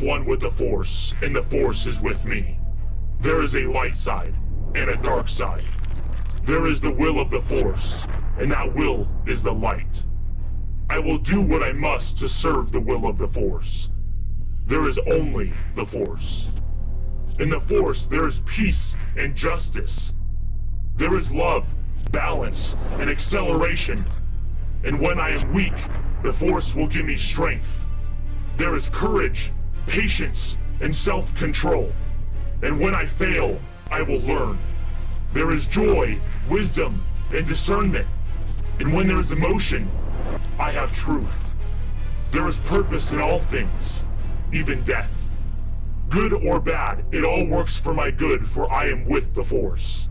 am one with the Force, and the Force is with me. There is a light side and a dark side. There is the will of the Force, and that will is the light. I will do what I must to serve the will of the Force. There is only the Force. In the Force, there is peace and justice. There is love, balance, and acceleration. And when I am weak, the Force will give me strength. There is courage, patience, and self-control. And when I fail, I will learn. There is joy, wisdom, and discernment. And when there is emotion, I have truth. There is purpose in all things, even death. Good or bad, it all works for my good, for I am with the Force.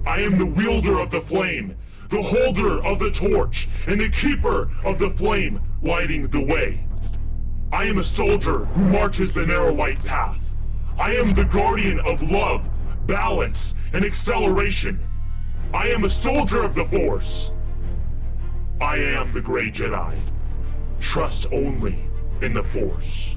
I am the wielder of the flame, the holder of the torch, and the keeper of the flame, lighting the way. I am a soldier who marches the narrow light path. I am the guardian of love, balance, and acceleration. I am a soldier of the Force. I am the Grey Jedi. Trust only in the Force.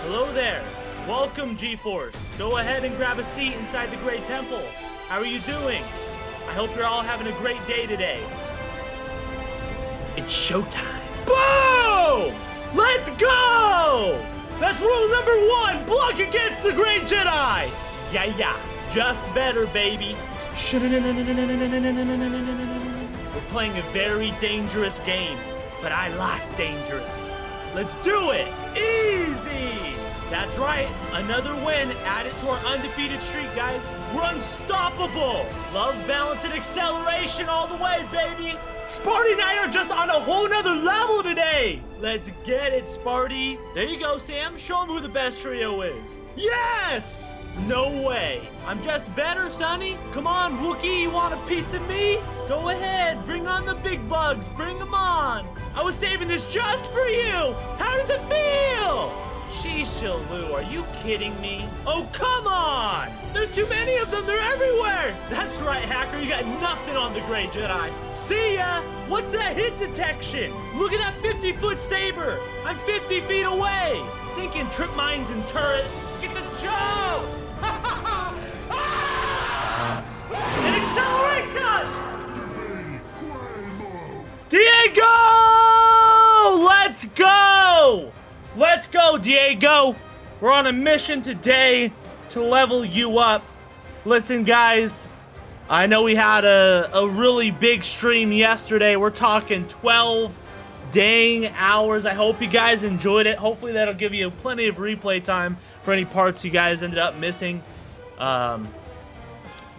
Hello there. Welcome, G-Force. Go ahead and grab a seat inside the Great Temple. How are you doing? I hope you're all having a great day today. It's showtime. Boom! Let's go! That's rule number 1. Block against the Great Jedi. Yeah. Just better, baby. We're playing a very dangerous game, but I like dangerous. Let's do it! Easy! That's right, another win added to our undefeated streak, guys. We're unstoppable! Love, balance, and acceleration all the way, baby! Sparty and I are just on a whole nother level today! Let's get it, Sparty! There you go, Sam. Show them who the best trio is. Yes! No way. I'm just better, Sonny. Come on, Wookiee, you want a piece of me? Go ahead, bring on the big bugs. Bring them on. I was saving this just for you. How does it feel? Sheesh, Lou, are you kidding me? Oh, come on! There's too many of them, they're everywhere! That's right, Hacker, you got nothing on the Grey Jedi. See ya! What's that hit detection? Look at that 50-foot saber! I'm 50 feet away! Sinking trip mines and turrets. Get the jokes! An acceleration! Diieggooo! Let's go! Let's go, Diieggooo! We're on a mission today to level you up. Listen, guys, I know we had a really big stream yesterday. We're talking 12 dang hours. I hope you guys enjoyed it. Hopefully that'll give you plenty of replay time for any parts you guys ended up missing. But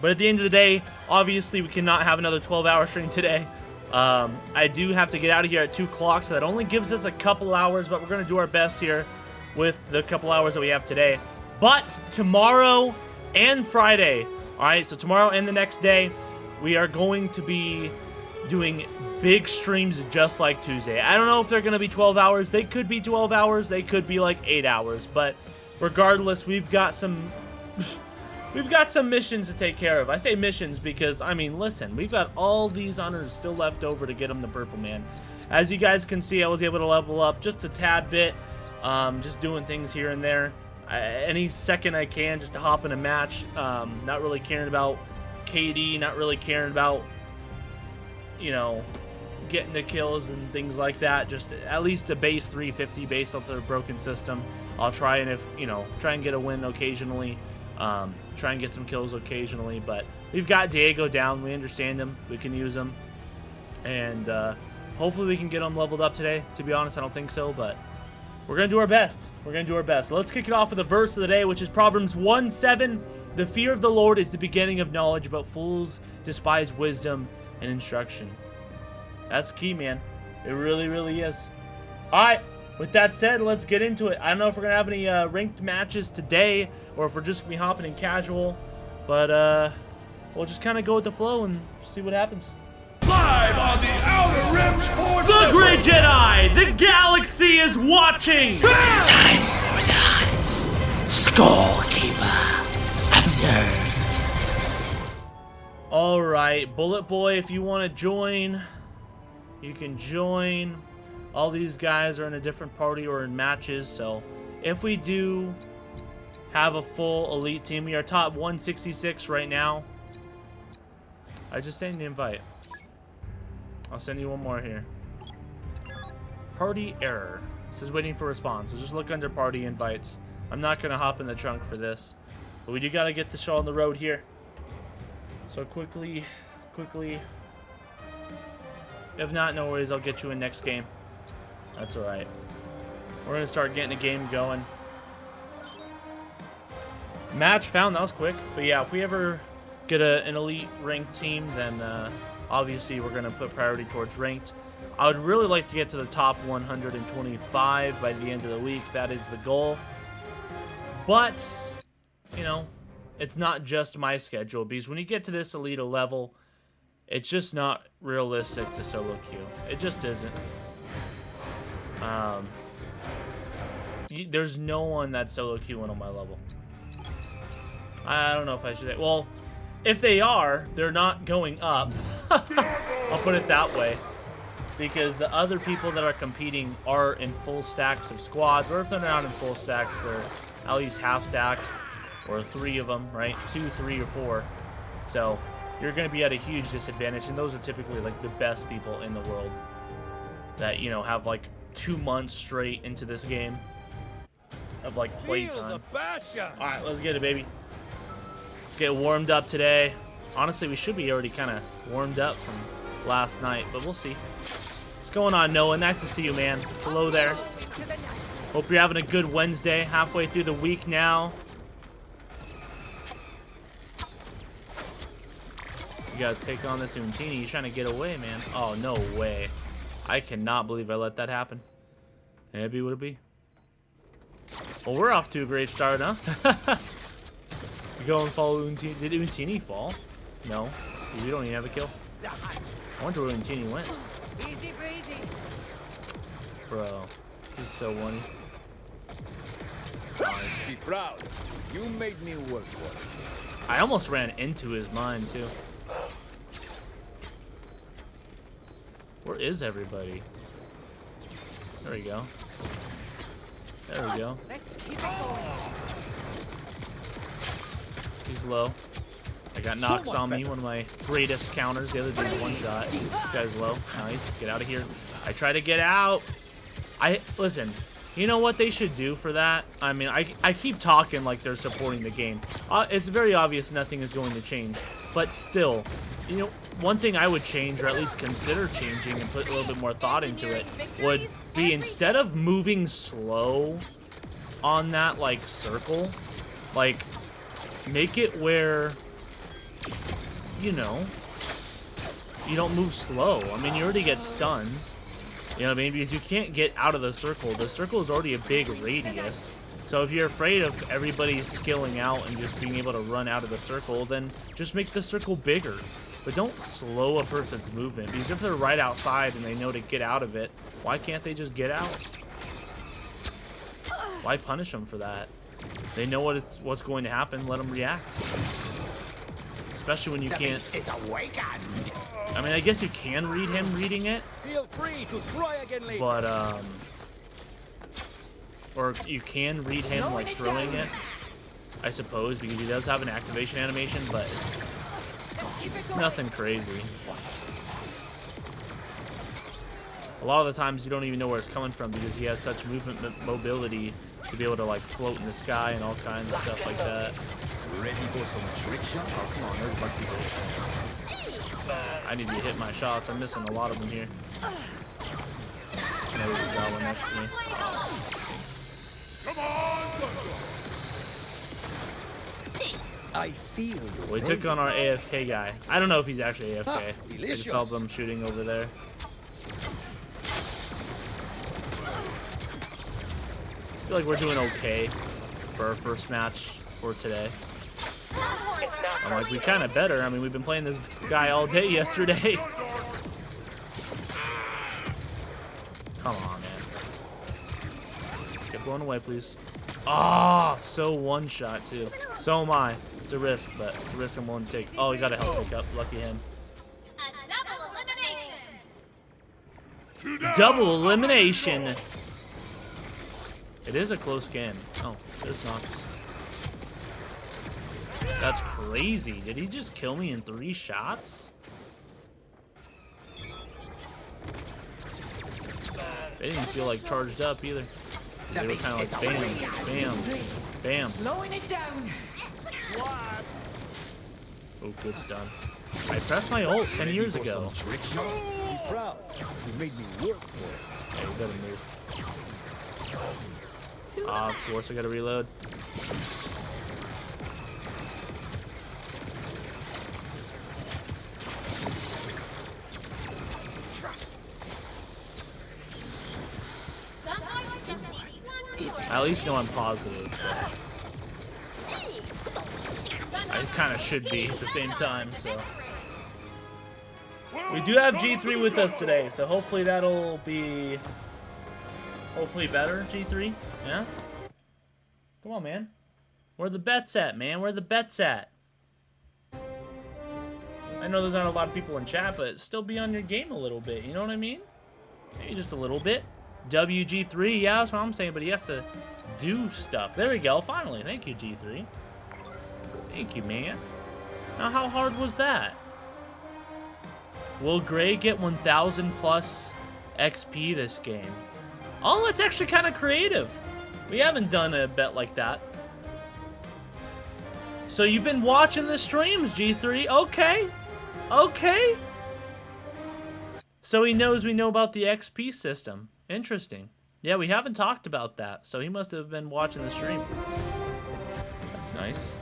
at the end of the day, obviously we cannot have another 12-hour stream today. I do have to get out of here at 2 o'clock, so that only gives us a couple hours, but we're going to do our best here with the couple hours that we have today. But tomorrow and Friday, alright, so tomorrow and the next day, we are going to be doing big streams just like Tuesday. I don't know if they're going to be 12 hours. They could be 12 hours. They could be like 8 hours. But regardless, we've got some missions to take care of. I say missions because, I mean, listen, we've got all these honors still left over to get them the purple man. As you guys can see, I was able to level up just a tad bit. Just doing things here and there. Any second I can just to hop in a match. Not really caring about KD, not really caring about, you know, getting the kills and things like that. Just at least a base 350 based off their broken system. I'll try and, try and get a win occasionally. Try and get some kills occasionally. But we've got Diieggooo down. We understand him. We can use him. And hopefully we can get him leveled up today. To be honest, I don't think so, but we're going to do our best. We're going to do our best. So let's kick it off with the verse of the day, which is Proverbs 1:7. The fear of the Lord is the beginning of knowledge, but fools despise wisdom and instruction. That's key, man. It really, really is. All right. With that said, let's get into it. I don't know if we're going to have any ranked matches today or if we're just going to be hopping in casual. But we'll just kind of go with the flow and see what happens. Live on the Outer Rim Sports The Network. Great Jedi! The galaxy is watching! Time for the hunt. Scorekeeper, observe. Alright, Bullet Boy, if you want to join, you can join. All these guys are in a different party or in matches, so if we do have a full elite team, we are top 166 right now. I just sent the invite. I'll send you one more here. Party error. This is waiting for response. So just look under party invites. I'm not going to hop in the trunk for this. But we do got to get the show on the road here. So quickly. If not, no worries. I'll get you in next game. That's alright. We're going to start getting a game going. Match found. That was quick. But yeah, if we ever get an elite ranked team, then obviously we're going to put priority towards ranked. I would really like to get to the top 125 by the end of the week. That is the goal. But, you know, it's not just my schedule, because when you get to this elite level, it's just not realistic to solo queue. It just isn't. There's no one that's solo queuing on my level. I don't know if I should. Well, if they are, they're not going up. I'll put it that way. Because the other people that are competing are in full stacks of squads, or if they're not in full stacks, they're at least half stacks, or 3 of them, right? 2, 3, or 4. So you're going to be at a huge disadvantage, and those are typically like the best people in the world that, you know, have like 2 months straight into this game of like playtime. Alright, let's get it, baby. Let's get warmed up today. Honestly, we should be already kind of warmed up from last night, but we'll see. What's going on, Noah? Nice to see you, man. Hello there. Hope you're having a good Wednesday. Halfway through the week now. You gotta take on this Untini. He's trying to get away, man. Oh, no way. I cannot believe I let that happen. Maybe would it be? Well, we're off to a great start, huh? You go and follow Untini. Did Untini fall? No. We don't even have a kill. I wonder where Untini went. Easy breezy. Bro, he's so one. Be proud. You made me work for it. I almost ran into his mine too. Where is everybody? There we go. There we go. Let's keep it going. He's low. I got Nox on me, one of my greatest counters. The other dude's one shot. This guy's low. Nice. Get out of here. I try to get out. Listen, you know what they should do for that? I mean, I keep talking like they're supporting the game. It's very obvious nothing is going to change. But still, you know, one thing I would change, or at least consider changing and put a little bit more thought into it, would be instead of moving slow on that, like, circle, like, make it where, you know, you don't move slow. I mean, you already get stuns. You know what I mean? Because you can't get out of the circle. The circle is already a big radius. So if you're afraid of everybody skilling out and just being able to run out of the circle, then just make the circle bigger. But don't slow a person's movement, because if they're right outside and they know to get out of it, why can't they just get out? Why punish them for that? They know what's going to happen, let them react. Especially when you can't... I mean, I guess you can read him reading it. Feel free to try again later. But, or you can read him, like, throwing it. I suppose, because he does have an activation animation, but it's nothing crazy. A lot of the times you don't even know where it's coming from because he has such movement mobility to be able to like float in the sky and all kinds of stuff like that. Ready for some trick shots? Come on, there's my people. I need to hit my shots. I'm missing a lot of them here. There's a goblin next to me. Come on! I feel you. We took on our AFK guy. I don't know if he's actually AFK. I just delicious. saw them shooting over there. I feel like we're doing okay for our first match for today. I'm like, we kind of better. I mean, we've been playing this guy all day yesterday. Come on, man. Get blown away, please. Ah, oh, so one shot too. So am I. It's a risk, but it's a risk I'm willing to take. Oh, he got a health pick up. Lucky him. A double elimination. Double elimination. It is a close game. Oh, there's Nox. That's crazy. Did he just kill me in 3 shots? They didn't feel like charged up either. They were kind of like bam, bam, bam. Slowing it down. Oh, good stun. I pressed my ult 10 years ago. Be proud. You made me work for it. Hey, we gotta move. Of course, I gotta reload. I at least know I'm positive. I kind of should be at the same time, so. We do have G3 with us today, so hopefully that'll be... hopefully better, G3. Yeah? Come on, man. Where the bets at, man? Where the bets at? I know there's not a lot of people in chat, but still be on your game a little bit. You know what I mean? Maybe just a little bit. WG3, yeah, that's what I'm saying, but he has to do stuff. There we go, finally. Thank you, G3. Thank you, man. Now, how hard was that? Will Gray get 1,000 plus XP this game? Oh, that's actually kind of creative. We haven't done a bet like that. So you've been watching the streams, G3. Okay. Okay. So he knows we know about the XP system. Interesting. Yeah, we haven't talked about that. So he must have been watching the stream. That's nice.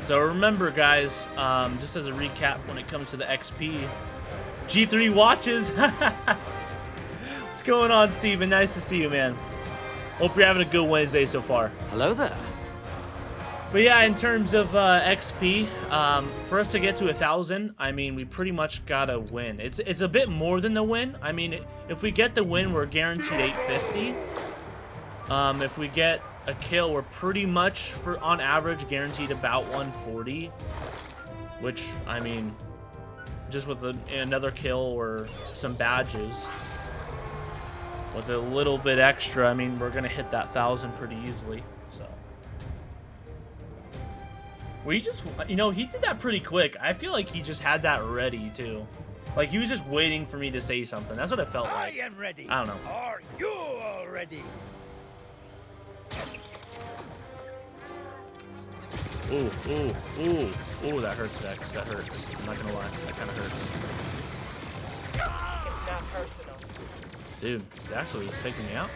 So remember, guys, just as a recap when it comes to the XP, G3 watches. What's going on, Steven? Nice to see you, man. Hope you're having a good Wednesday so far. Hello there. But yeah, in terms of XP, for us to get to 1,000, I mean, we pretty much gotta win. It's a bit more than the win. I mean, if we get the win, we're guaranteed 850. If we get a kill, we're pretty much, on average, guaranteed about 140. Which, I mean, just with another kill or some badges, with a little bit extra, I mean, we're gonna hit that 1,000 pretty easily. So, we just, you know, he did that pretty quick. I feel like he just had that ready too. Like he was just waiting for me to say something. That's what it felt like. I am ready. I don't know. Are you all ready? Ooh, ooh, ooh, ooh, that hurts, Dex. That hurts. I'm not gonna lie. That kind of hurts. Dude, it actually was taking me out.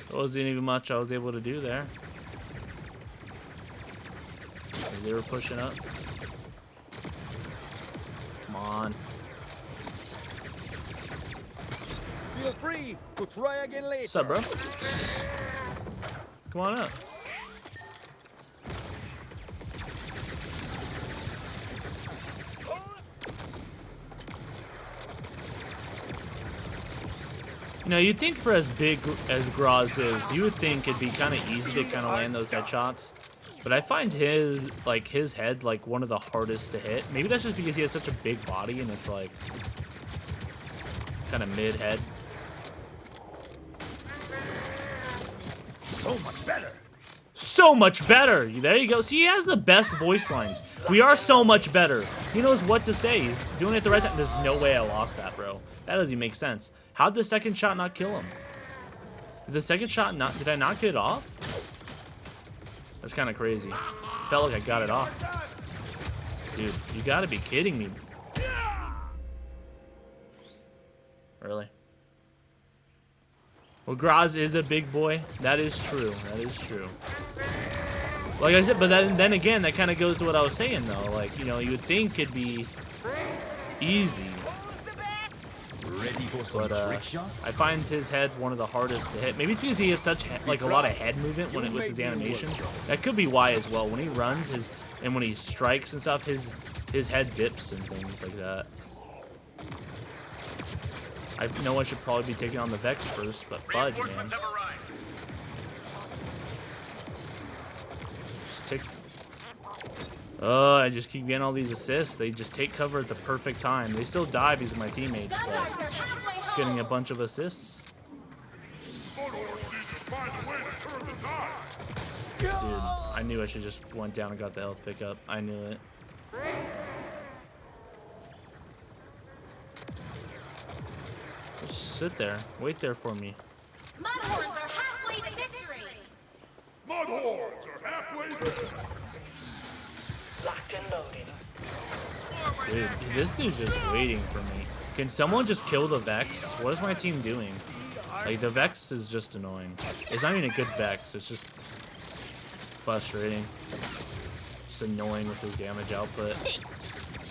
There wasn't even much I was able to do there. They were pushing up. Come on. Feel free to try again later. What's up, bro? Come on up. You know, you'd think for as big as Graz is, you would think it'd be kind of easy to kind of land those headshots. But I find his head, like, one of the hardest to hit. Maybe that's just because he has such a big body and it's, like, kind of mid-head. So much better. So much better. There you go. See, he has the best voice lines. We are so much better. He knows what to say. He's doing it the right time. There's no way I lost that, bro. That doesn't even make sense. How'd the second shot not kill him? Did the second shot not... Did I not get it off? That's kind of crazy. Felt like I got it off. Dude, you gotta be kidding me. Really? Well, Graz is a big boy. That is true. That is true. Like I said, but then again, that kind of goes to what I was saying, though. Like, you know, you would think it'd be easy. Ready for some But trick shots? I find his head one of the hardest to hit. Maybe it's because he has such like a lot of head movement with his animation. That could be why as well. When he runs and when he strikes and stuff, his head dips and things like that. I know I should probably be taking on the Vex first, but fudge, man. Just take... Oh, I just keep getting all these assists. They just take cover at the perfect time. They still die because of my teammates, but just getting a bunch of assists. Dude, I knew I should just went down and got the health pickup. I knew it. Just sit there. Wait there for me. Mudhorns are halfway to victory. Mudhorns are halfway there. Locked and loaded. Dude, this dude's just waiting for me. Can someone just kill the Vex? What is my team doing? Like, the Vex is just annoying. It's not even a good Vex. It's just frustrating. Just annoying with his damage output.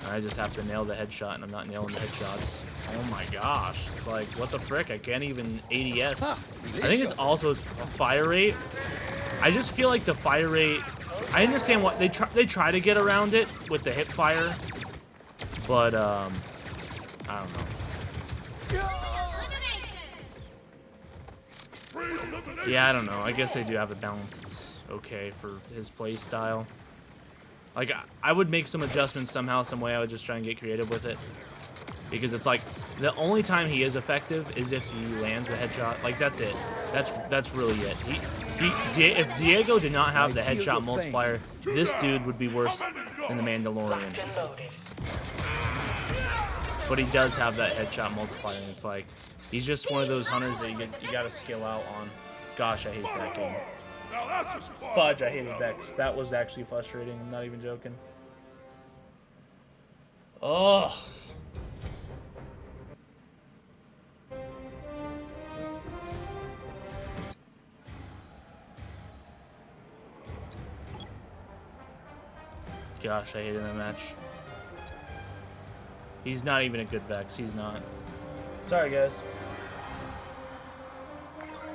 And I just have to nail the headshot, and I'm not nailing the headshots. Oh my gosh. It's like, what the frick? I can't even ADS. I think it's also fire rate. I just feel like the fire rate... I understand what they try to get around it with the hip fire, but I don't know. Yeah, I don't know. I guess they do have a balance that's okay for his play style. Like, I would make some adjustments somehow, some way. I would just try and get creative with it, because it's like the only time he is effective is if he lands the headshot. Like, that's it. That's really it. If Diieggooo did not have the headshot multiplier, this dude would be worse than the Mandalorian. But he does have that headshot multiplier, and it's like, he's just one of those hunters that you gotta skill out on. Gosh, I hate that game. Fudge, I hated Vex. That was actually frustrating. I'm not even joking. Ugh. Gosh, I hated that match. He's not even a good Vex. He's not. Sorry, guys.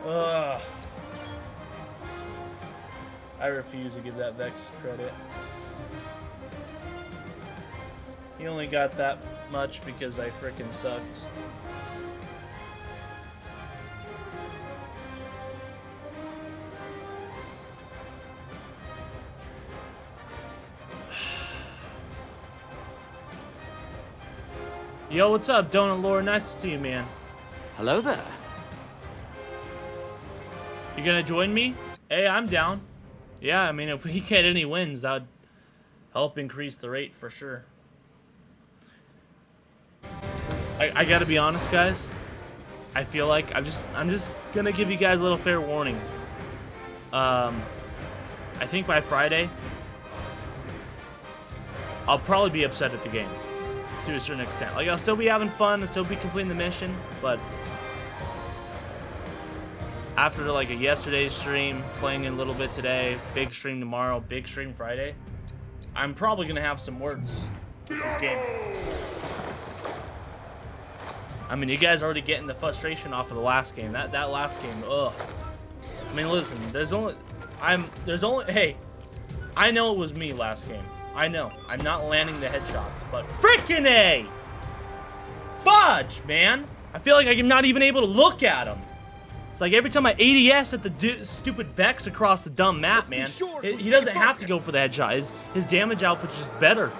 Ugh. I refuse to give that Vex credit. He only got that much because I frickin' sucked. Yo, what's up, Donut Lord? Nice to see you, man. Hello there. You gonna join me? Hey, I'm down. Yeah, I mean, if we get any wins, that would help increase the rate for sure. I gotta be honest, guys. I feel like I'm just gonna give you guys a little fair warning. I think by Friday, I'll probably be upset at the game. To a certain extent. Like, I'll still be having fun, I'll still be completing the mission, but after like a yesterday's stream, playing in a little bit today, big stream tomorrow, big stream Friday, I'm probably gonna have some words with this game. I mean, you guys are already getting the frustration off of the last game. That last game, ugh. I mean, listen, hey, I know it was me last game. I know. I'm not landing the headshots, but freaking A! Fudge, man! I feel like I'm not even able to look at him. It's like every time I ADS at the stupid Vex across the dumb map, man, he doesn't have to go for the headshot. His damage output's just better.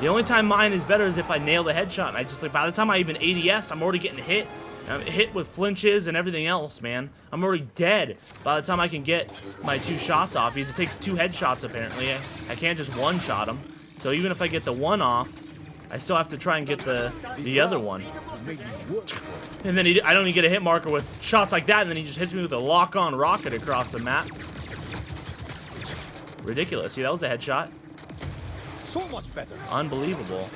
The only time mine is better is if I nail the headshot. And I just, like, by the time I even ADS, I'm already getting hit. I'm hit with flinches and everything else, man. I'm already dead by the time I can get my 2 shots off. Because it takes 2 headshots, apparently. I can't just one-shot him. So even if I get the one off, I still have to try and get the other one. And then I don't even get a hit marker with shots like that, and then he just hits me with a lock-on rocket across the map. Ridiculous. See, that was a headshot. So much better. Unbelievable.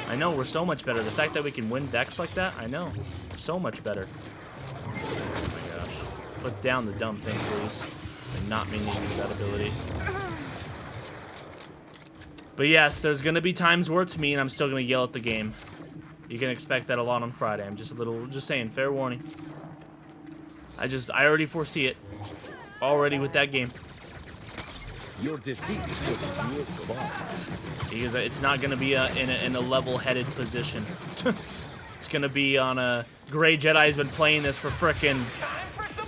I know, we're so much better. The fact that we can win decks like that, I know. So much better. Oh my gosh. Put down the dumb thing, please. And not meaning to use that ability. But yes, there's gonna be times where it's me and I'm still gonna yell at the game. You can expect that a lot on Friday. I'm just saying, fair warning. I already foresee it. Already with that game. Your defeat was your Because it's not gonna be in a level-headed position. It's gonna be on a Gray Jedi's been playing this for frickin',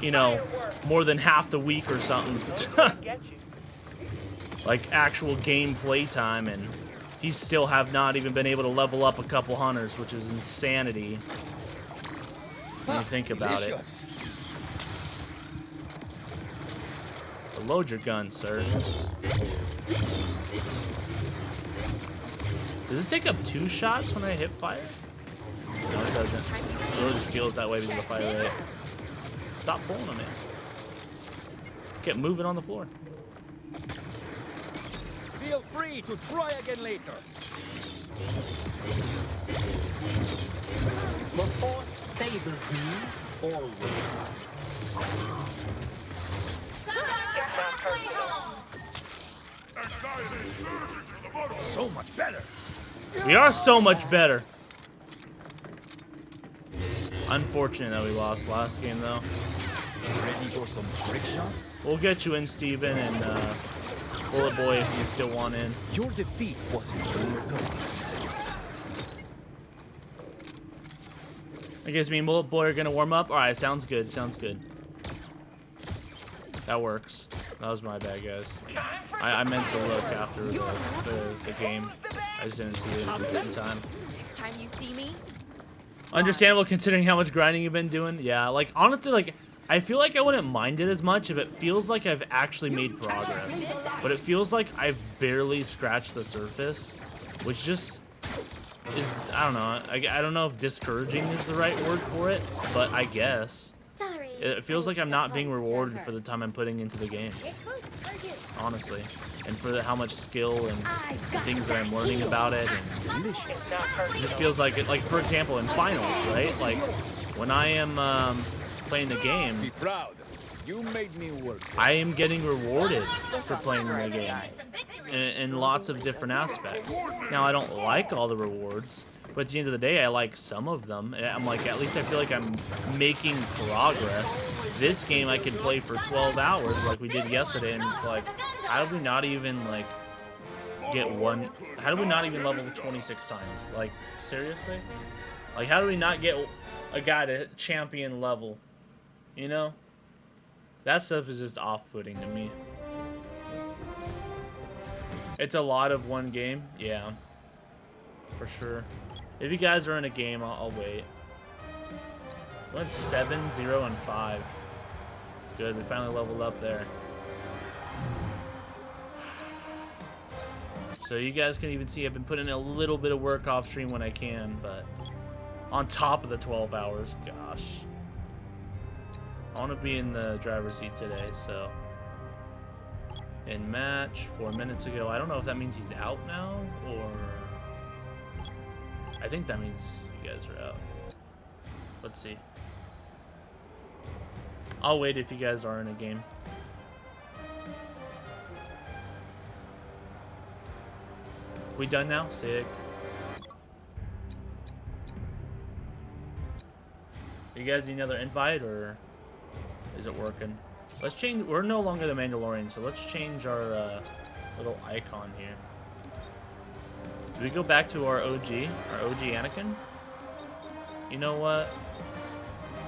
you know, more than half the week or something. Like actual gameplay time, and he still have not even been able to level up a couple hunters, which is insanity when you think about it. So load your gun, sir. Does it take up 2 shots when I hip fire? No, it doesn't. It really just feels that way because of the fire rate. Stop pulling on it. Get moving on the floor. Feel free to try again later. The Force favors me always. So much better. We are so much better. Unfortunate that we lost last game, though. Ready for some trick shots? We'll get you in, Steven, and Bullet Boy if you still want in. Your defeat wasn't your goal. I guess me and Bullet Boy are gonna warm up. All right, sounds good. Sounds good. That works. That was my bad, guys. I meant to look after the game. I just didn't see it in time. Next time you see me, Understandable considering how much grinding you've been doing. Yeah, like honestly, like I feel like I wouldn't mind it as much if it feels like I've actually made progress. But it feels like I've barely scratched the surface, which just is, I don't know. I don't know if discouraging is the right word for it, but I guess. sorry. It feels like I'm not being rewarded for the time I'm putting into the game, honestly, and for how much skill and things that I'm learning about it. And it just feels like it. Like for example, in finals, right? Like when I am playing the game, Be proud. You made me work. I am getting rewarded for playing in the game in lots of different aspects. Now I don't like all the rewards, but at the end of the day, I like some of them. And I'm like, at least I feel like I'm making progress. This game I could play for 12 hours like we did yesterday, and it's like, how did we not even like get one? How did we not even level 26 times? Like seriously? Like how do we not get a guy to champion level? You know? That stuff is just off-putting to me. It's a lot of one game, yeah, for sure. If you guys are in a game, I'll wait. Went 7, 0, and 5. Good, we finally leveled up there. So you guys can even see I've been putting in a little bit of work off stream when I can, but on top of the 12 hours, gosh. I want to be in the driver's seat today, so. In match 4 minutes ago. I don't know if that means he's out now, or. I think that means you guys are out. Let's see. I'll wait if you guys are in a game. We done now? Sick. You guys need another invite, or is it working? Let's change. We're no longer the Mandalorian, so let's change our little icon here. Do we go back to our OG Anakin? You know what?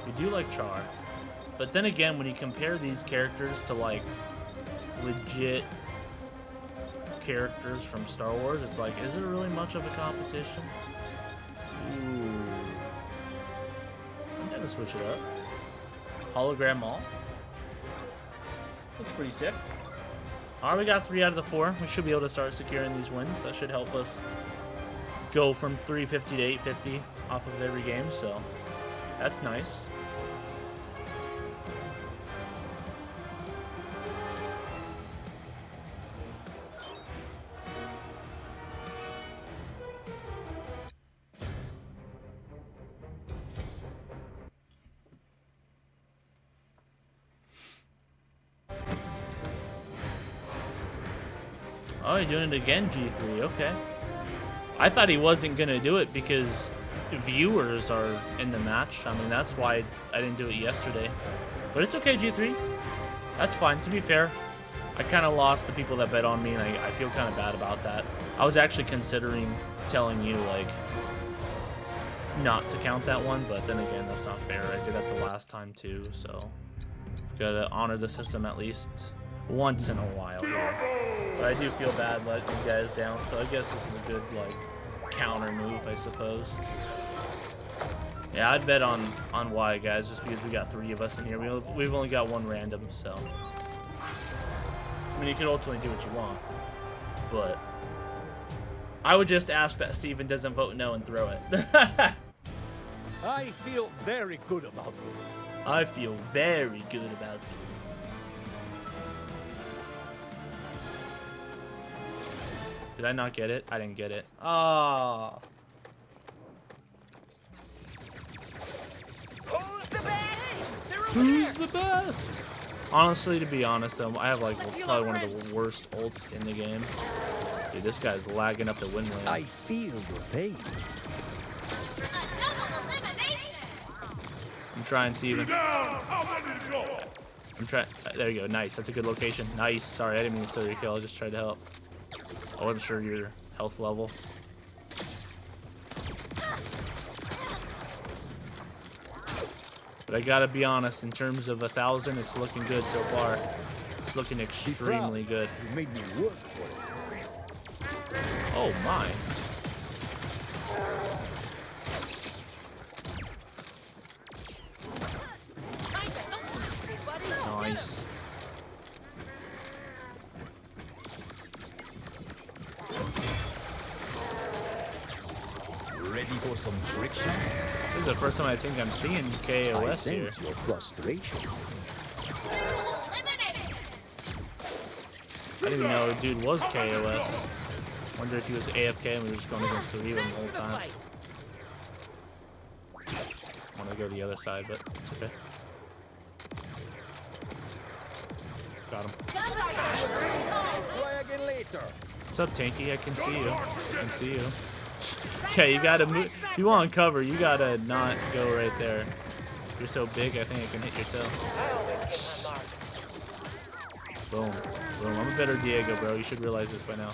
We do like Char. But then again, when you compare these characters to like legit characters from Star Wars, it's like, is it really much of a competition? Ooh. I'm gonna switch it up. Hologram Mall. Looks pretty sick. Alright, we got 3 out of the 4. We should be able to start securing these wins. That should help us go from 350 to 850 off of every game, so that's nice. Oh, you're doing it again, G3. Okay. I thought he wasn't going to do it because viewers are in the match. I mean, that's why I didn't do it yesterday. But it's okay, G3. That's fine. To be fair, I kind of lost the people that bet on me, and I feel kind of bad about that. I was actually considering telling you, like, not to count that one, but then again, that's not fair. I did that the last time, too, so gotta honor the system at least once in a while here. But I do feel bad letting you guys down, so I guess this is a good, like, counter move, I suppose. Yeah, I'd bet on Y, guys, just because we got 3 of us in here. We've only got 1 random, so. I mean, you could ultimately do what you want, but I would just ask that Steven doesn't vote no and throw it. I feel very good about this. I feel very good about this. Did I not get it? I didn't get it. Ah. Oh. Who's the best? Honestly, to be honest, though, I have like probably one of the worst ults in the game. Dude, this guy's lagging up the win lane. I feel your pain. I'm trying, Steven. I'm trying. There you go. Nice. That's a good location. Nice. Sorry, I didn't mean to steal your kill. I just tried to help. I wasn't sure your health level. But I gotta be honest, in terms of 1,000, it's looking good so far. It's looking extremely good. You made me work for it. Oh my. Nice. Ready for some trick shots? This is the first time I think I'm seeing KOS I sense here. your frustration. I didn't even know the dude was KOS. Wonder if he was AFK and we were just going against 3 of them the whole time. I want to go to the other side, but it's okay. Got him. Try again later. What's up, Tanky? I can see you. I can see you. Okay, you gotta move. If you want cover, you gotta not go right there. You're so big, I think I can hit your toe. Boom. Boom. I'm a better Diieggooo, bro. You should realize this by now. I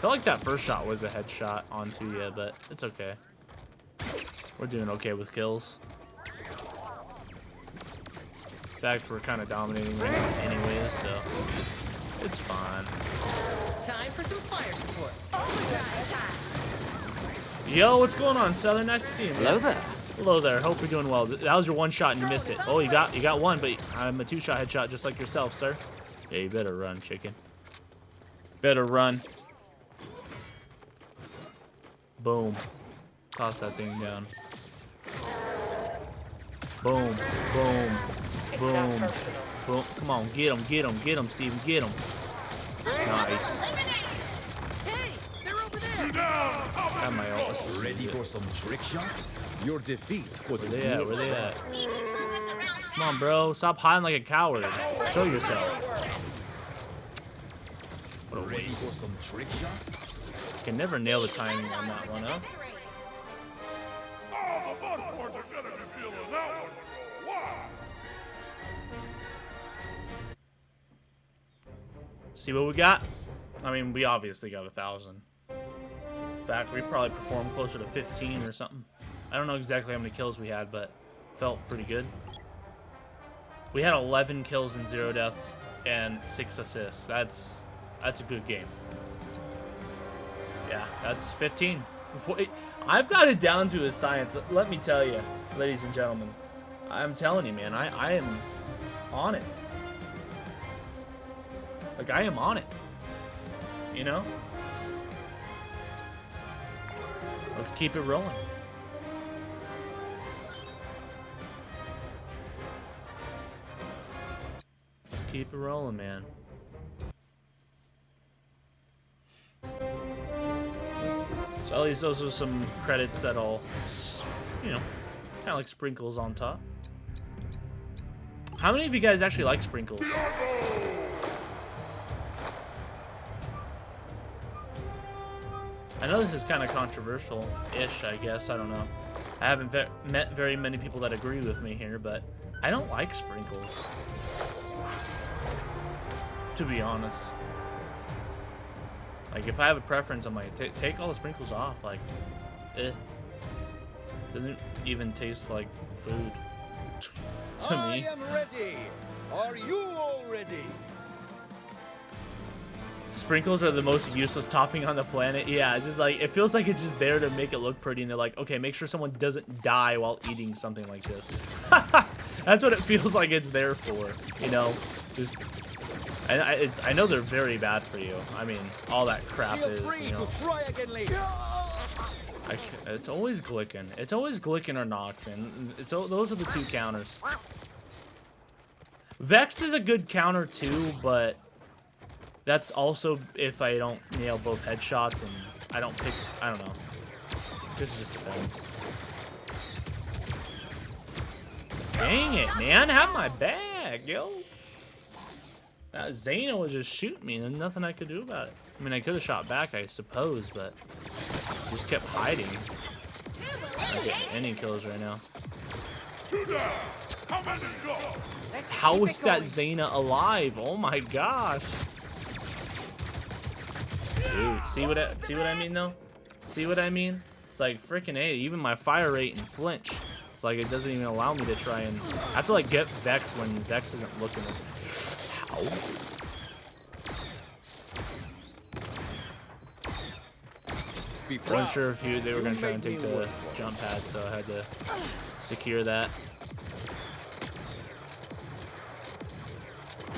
felt like that first shot was a headshot onto you, but it's okay. We're doing okay with kills. In fact, we're kind of dominating right now anyways, so it's fine. Time for some fire support. Yo, what's going on, Southern? Nice to see you, man. Hello there. Hello there. Hope you're doing well. That was your 1 shot and you missed it. Oh, you got 1, but I'm a 2-shot headshot just like yourself, sir. Yeah, you better run, chicken. Better run. Boom. Toss that thing down. Boom. Boom. Boom. Boom. Come on, get him, get him, get him, Steven, get him. Nice. Hey, they're over there. Got my ult. Let's just Ready use for it. some trick shots? Your defeat was a Where they at? real Where they at? Come Come on, bro. Stop hiding like a coward. Show yourself. What a Ready waste. for some trick shots? Can never nail the timing on that one, huh? Oh, the mud boards are gonna be feeling that one. See what we got? I mean, we obviously got 1,000. In fact, we probably performed closer to 15 or something. I don't know exactly how many kills we had, but felt pretty good. We had 11 kills and 0 deaths and 6 assists. That's a good game. Yeah, that's 15. Wait, I've got it down to a science. Let me tell you, ladies and gentlemen. I'm telling you, man, I am on it. Like, I am on it. You know? Let's keep it rolling. Let's keep it rolling, man. So at least those are some credits that'll, you know, kind of like sprinkles on top. How many of you guys actually like sprinkles? I know this is kind of controversial-ish, I guess. I don't know. I haven't met very many people that agree with me here, but I don't like sprinkles. To be honest. Like, if I have a preference, I'm like, take all the sprinkles off. Like, doesn't even taste like food to me. I am ready. Are you all ready? Sprinkles are the most useless topping on the planet. Yeah, it's just like, it feels like it's just there to make it look pretty, and they're like, okay, make sure someone doesn't die while eating something like this. That's what it feels like it's there for, you know? Just, I know they're very bad for you. I mean, all that crap is, you know. It's always Glicken. It's always Glicken or Nox, man. Those are the two counters. Vex is a good counter too, but that's also if I don't nail both headshots and I don't pick. I don't know. This just depends. Dang it, man! Have my bag, yo. That Zayna was just shooting me, and there's nothing I could do about it. I mean, I could have shot back, I suppose, but just kept hiding. I'm not getting any kills right now. How is that Zayna alive? Oh my gosh! Dude, see what I mean though? See what I mean? It's like freaking A. Even my fire rate and flinch, it's like it doesn't even allow me to try and. I have to like get Vex when Vex isn't looking. Ow. Wasn't sure if they were gonna try and take the jump pad, so I had to secure that.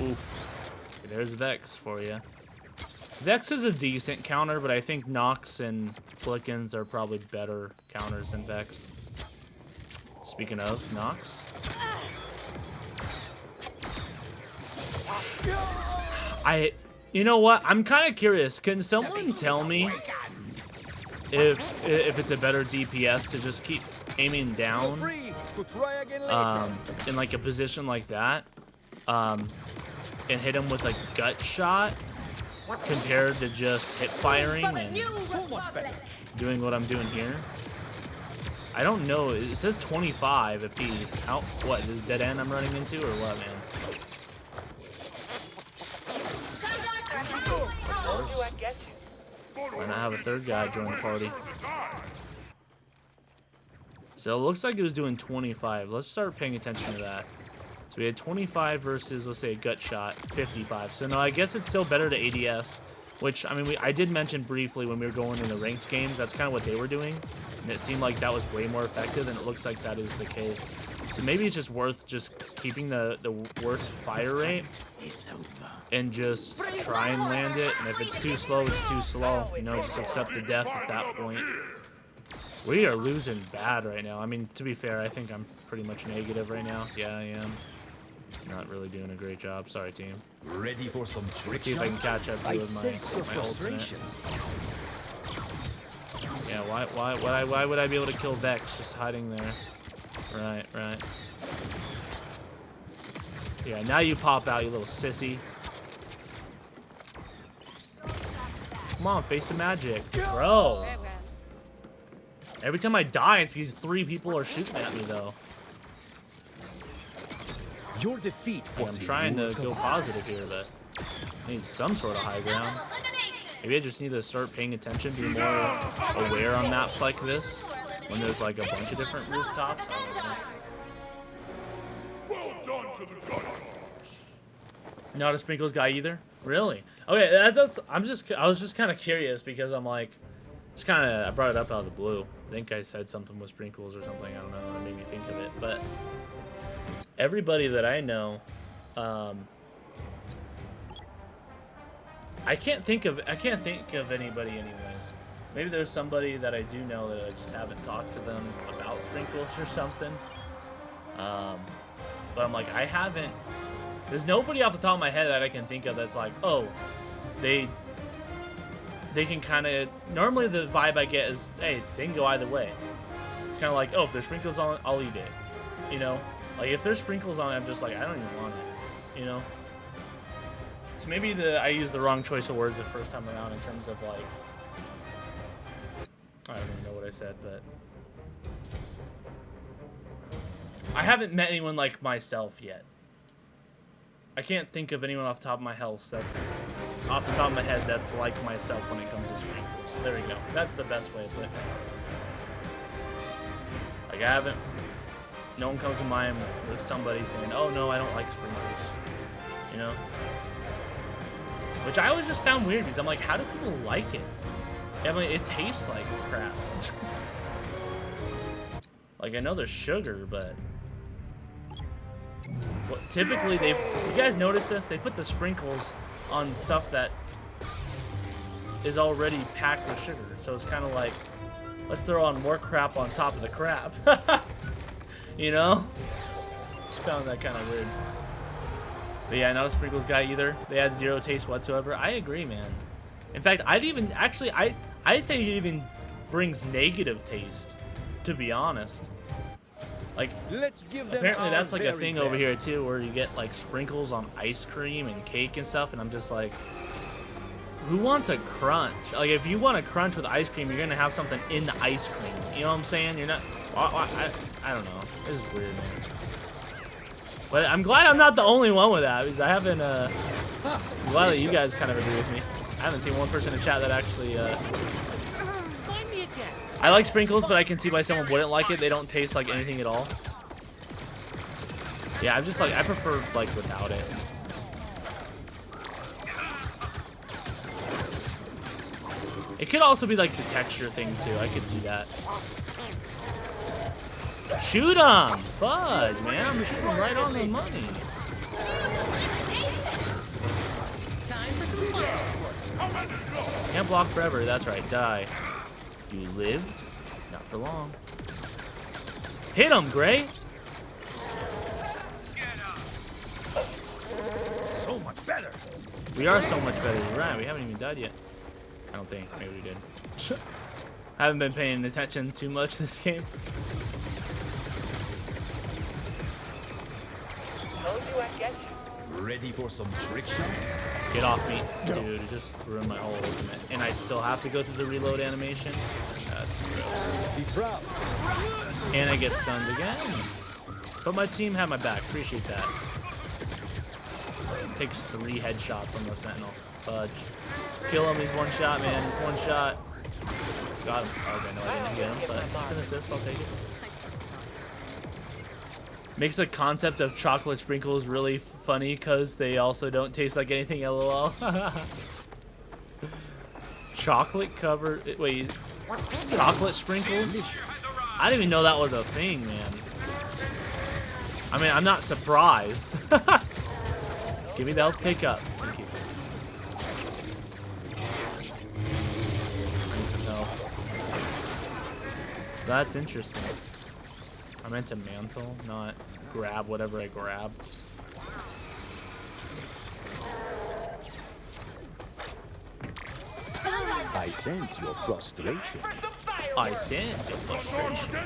Oof. Okay, there's Vex for you. Vex is a decent counter, but I think Nox and Glickens are probably better counters than Vex. Speaking of Nox. You know what? I'm kind of curious. Can someone tell me if it's a better DPS to just keep aiming down in like a position like that and hit him with a gut shot compared to just hip firing and doing what I'm doing here? I don't know. It says 25 apiece. What, is dead end I'm running into or what, man? Why not have a third guy join the party? So it looks like it was doing 25. Let's start paying attention to that. So we had 25 versus, let's say, a gut shot, 55. So no, I guess it's still better to ADS, which, I mean, I did mention briefly when we were going in the ranked games. That's kind of what they were doing, and it seemed like that was way more effective, and it looks like that is the case. So maybe it's just worth just keeping the worst fire rate and just try and land it. And if it's too slow, it's too slow. You know, just accept the death at that point. We are losing bad right now. I mean, to be fair, I think I'm pretty much negative right now. Yeah, I am. Not really doing a great job. Sorry, team. Ready for some trick See if I can catch up to with my ultimate. Yeah, why would I be able to kill Vex just hiding there? Right. Yeah, now you pop out, you little sissy. Come on, face the magic. Bro. Every time I die, it's because 3 people are shooting at me, though. Your defeat was I'm trying to go positive here, but need some sort of high ground. Double elimination. Maybe I just need to start paying attention, be more aware on maps like this when there's like a bunch of different rooftops. I don't know. Well done to the gun. Not a sprinkles guy either. Really? Okay, that's. I was just kind of curious because I'm like, just kind of. I brought it up out of the blue. I think I said something with sprinkles or something. I don't know. It made me think of it. But everybody that I know, I can't think of anybody anyways. Maybe there's somebody that I do know that I just haven't talked to them about sprinkles or something. But I'm like, I haven't. There's nobody off the top of my head that I can think of that's like, oh, they can kind of. Normally the vibe I get is, hey, they can go either way. It's kind of like, oh, if there's sprinkles on it, I'll eat it. You know, like if there's sprinkles on it, I'm just like, I don't even want it. You know. So maybe I used the wrong choice of words the first time around in terms of like, I don't even know what I said, but I haven't met anyone like myself yet. I can't think of anyone off the top of my head that's like myself when it comes to sprinkles. There we go. That's the best way to put it. Like I haven't. No one comes to mind with somebody saying, "Oh no, I don't like sprinkles," you know. Which I always just found weird because I'm like, how do people like it? I mean, it tastes like crap. Like I know there's sugar, but. Well, typically, you guys notice this? They put the sprinkles on stuff that is already packed with sugar. So it's kind of like, let's throw on more crap on top of the crap. You know? Just found that kind of weird. But yeah, not a sprinkles guy either. They had zero taste whatsoever. I agree, man. In fact, I'd say it even brings negative taste, to be honest. Like, Let's give them apparently that's like a very thing best. over here too, where you get like sprinkles on ice cream and cake and stuff, and I'm just like, who wants a crunch? Like, if you want a crunch with ice cream, you're gonna have something in the ice cream. You know what I'm saying? You're not. I don't know. This is weird, man. But I'm glad I'm not the only one with that, because I haven't. I'm glad that you guys kind of agree with me. I haven't seen one person in chat that actually. Find me again. I like sprinkles, but I can see why someone wouldn't like it. They don't taste like anything at all. Yeah, I'm just like, I prefer like without it. It could also be like the texture thing too. I could see that. Shoot him! Fudge, man. I'm shooting right on the money. Time for some fire support. Can't block forever. That's right. Die. You lived? Not for long. Hit him, Gray! So much better. We are so much better. You're right. We haven't even died yet. I don't think. Maybe we did. I haven't been paying attention too much this game. Ready for some trick shots? Get off me. Dude, it just ruined my whole ultimate. And I still have to go through the reload animation? That's gross. Be proud. And I get stunned again. But my team had my back. Appreciate that. Takes 3 headshots on the Sentinel. Fudge. Kill him. He's one shot, man. He's one shot. Got him. Okay, no, I didn't get him, but it's an assist. I'll take it. Makes the concept of chocolate sprinkles really funny because they also don't taste like anything, lol. Chocolate covered. Wait, chocolate sprinkles? I didn't even know that was a thing, man. I mean, I'm not surprised. Give me the health pickup. Thank you. I need some health. That's interesting. I meant to mantle, not grab whatever I grabbed. I sense your frustration. I sense your frustration.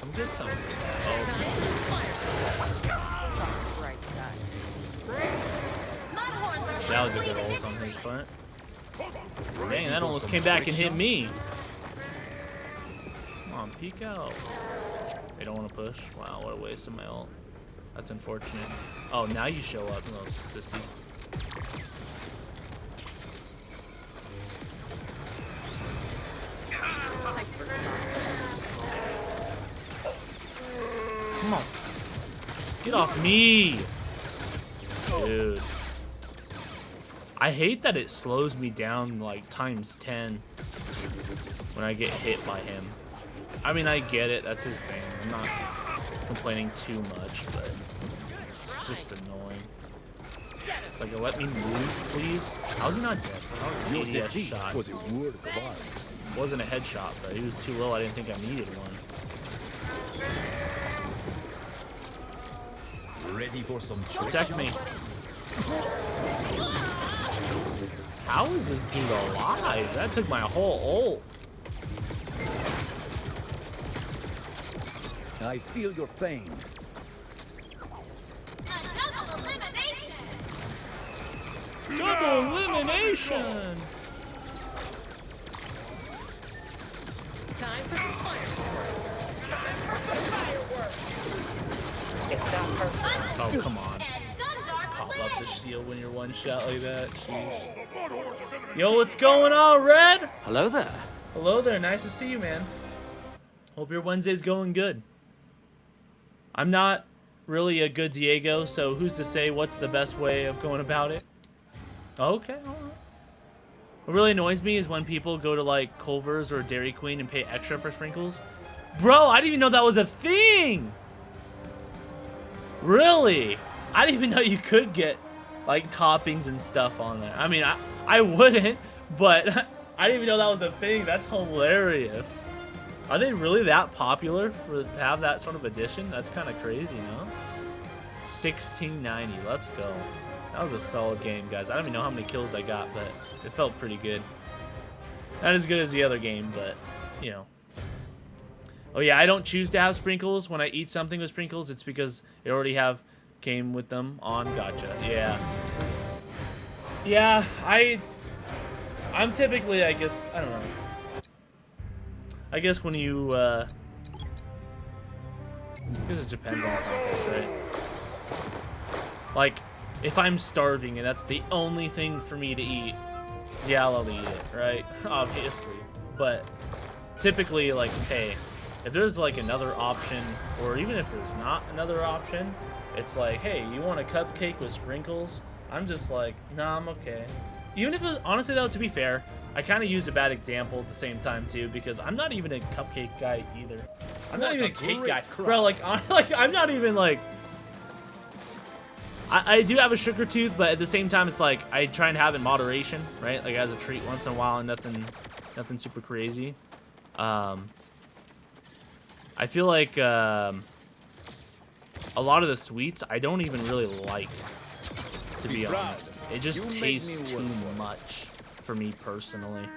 I'm good something. Time for some fire support. Right side. Mudhorns are That was a halfway good to ult on his victory. part. Dang, that almost came back and hit me. Come on, peek out. They don't want to push. Wow, what a waste of my ult. That's unfortunate. Oh, now you show up, little sissy. Come on. Get off me! Dude. I hate that it slows me down like times 10 when I get hit by him. I mean, I get it. That's his thing. I'm not complaining too much, but it's just annoying. It's like, let me move, please. How's he not dead? That was an ADS shot. Was a work of art. Wasn't a headshot, but he was too low. I didn't think I needed one. Ready for some Protect me. How is this dude alive? That took my whole ult. I feel your pain. A double elimination. Double elimination. Time for some fireworks. Oh, come on. And Gundar Pop wins. up the shield when you're one shot like that. Jeez. Yo, what's going on, Red? Hello there. Hello there. Nice to see you, man. Hope your Wednesday's going good. I'm not really a good Diieggooo, so who's to say what's the best way of going about it? Okay, all right. What really annoys me is when people go to like Culver's or Dairy Queen and pay extra for sprinkles. Bro, I didn't even know that was a thing. Really? I didn't even know you could get like toppings and stuff on there. I mean, I wouldn't, but I didn't even know that was a thing. That's hilarious. Are they really that popular to have that sort of addition? That's kind of crazy, no? 1690. Let's go. That was a solid game, guys. I don't even know how many kills I got, but it felt pretty good. Not as good as the other game, but, you know. Oh, yeah, I don't choose to have sprinkles. When I eat something with sprinkles, it's because it already came with them on. Gotcha. Yeah. Yeah, I'm typically, I guess, I don't know. I guess when you, I guess it depends on the context, right? Like, if I'm starving and that's the only thing for me to eat, yeah, I'll eat it, right? Obviously. But typically, like, hey, if there's like another option, or even if there's not another option, it's like, hey, you want a cupcake with sprinkles? I'm just like, nah, I'm okay. Even if it, honestly though, to be fair, I kind of used a bad example at the same time too, because I'm not even a cupcake guy either. I'm not even a cake guy, bro. Like, I'm not even like. I do have a sugar tooth, but at the same time, it's like I try and have it in moderation, right? Like as a treat once in a while, and nothing super crazy. I feel like a lot of the sweets I don't even really like, to be honest. It just tastes too much for me personally.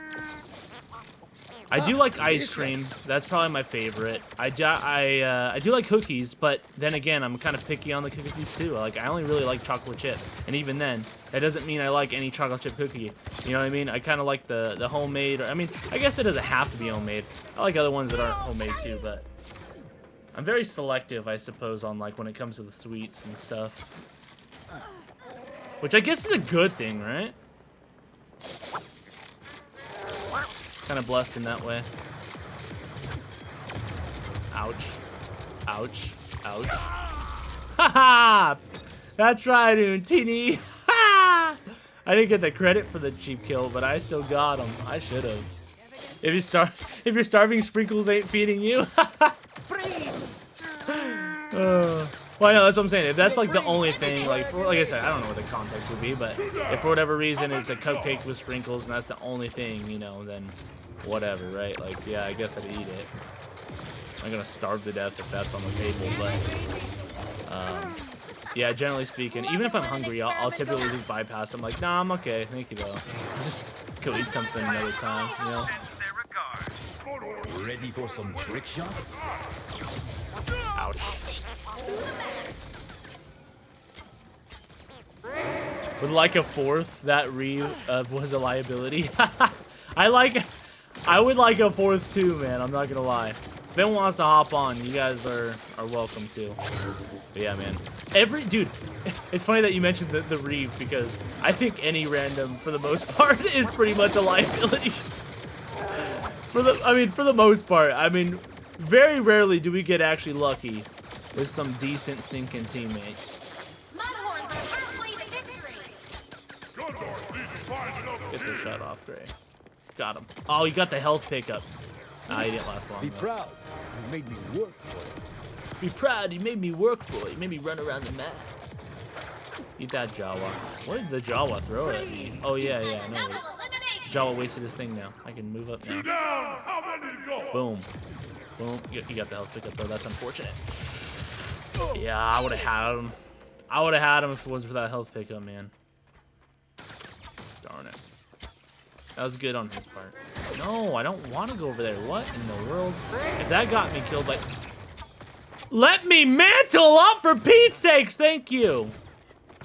I do like ice cream. That's probably my favorite. I do like cookies, but then again, I'm kind of picky on the cookies too. Like, I only really like chocolate chip, and even then, that doesn't mean I like any chocolate chip cookie. You know what I mean? I kind of like the homemade. I mean, I guess it doesn't have to be homemade. I like other ones that aren't homemade too, but I'm very selective, I suppose, on like when it comes to the sweets and stuff. Which I guess is a good thing, right? Kind of blessed in that way. Ouch. Ouch. Ouch. Haha! That's right, Untini. Ha! I didn't get the credit for the cheap kill, but I still got him. I should have. If you're starving, sprinkles ain't feeding you. Well, I know, that's what I'm saying. If that's like the only thing, like I said, I don't know what the context would be, but if for whatever reason it's a cupcake with sprinkles and that's the only thing, you know, then whatever, right? Like, yeah, I guess I'd eat it. I'm gonna starve to death if that's on the table, but yeah, generally speaking, even if I'm hungry, I'll typically just bypass. I'm like, nah, I'm okay, thank you though. I'll just go eat something another time, you know? Ready for some trick shots? Ouch. Would like a fourth, that was a liability. I would like a fourth too, man. I'm not gonna lie. If anyone wants to hop on, you guys are welcome to. But yeah, man. Dude, it's funny that you mentioned the Reeve because I think any random, for the most part, is pretty much a liability. For the most part. I mean, very rarely do we get actually lucky with some decent sinking teammates. Mudhorns are halfway to victory. Get the shot off, Gray. Got him. Oh, he got the health pickup. Nah, he didn't last long. Be though. proud. You made me work for it. Be proud, you made me work for it. You made me run around the map. Eat that Jawa. What did the Jawa throw at me? Oh, yeah, I know. Double elimination. Jawa wasted his thing now. I can move up now. Down. How many to go? Boom. Boom. You got the health pickup, though. That's unfortunate. Yeah, I would have had him. I would have had him if it wasn't for that health pickup, man. Darn it. That was good on his part. No, I don't want to go over there. What in the world? If that got me killed, like... Let me mantle up for Pete's sakes! Thank you!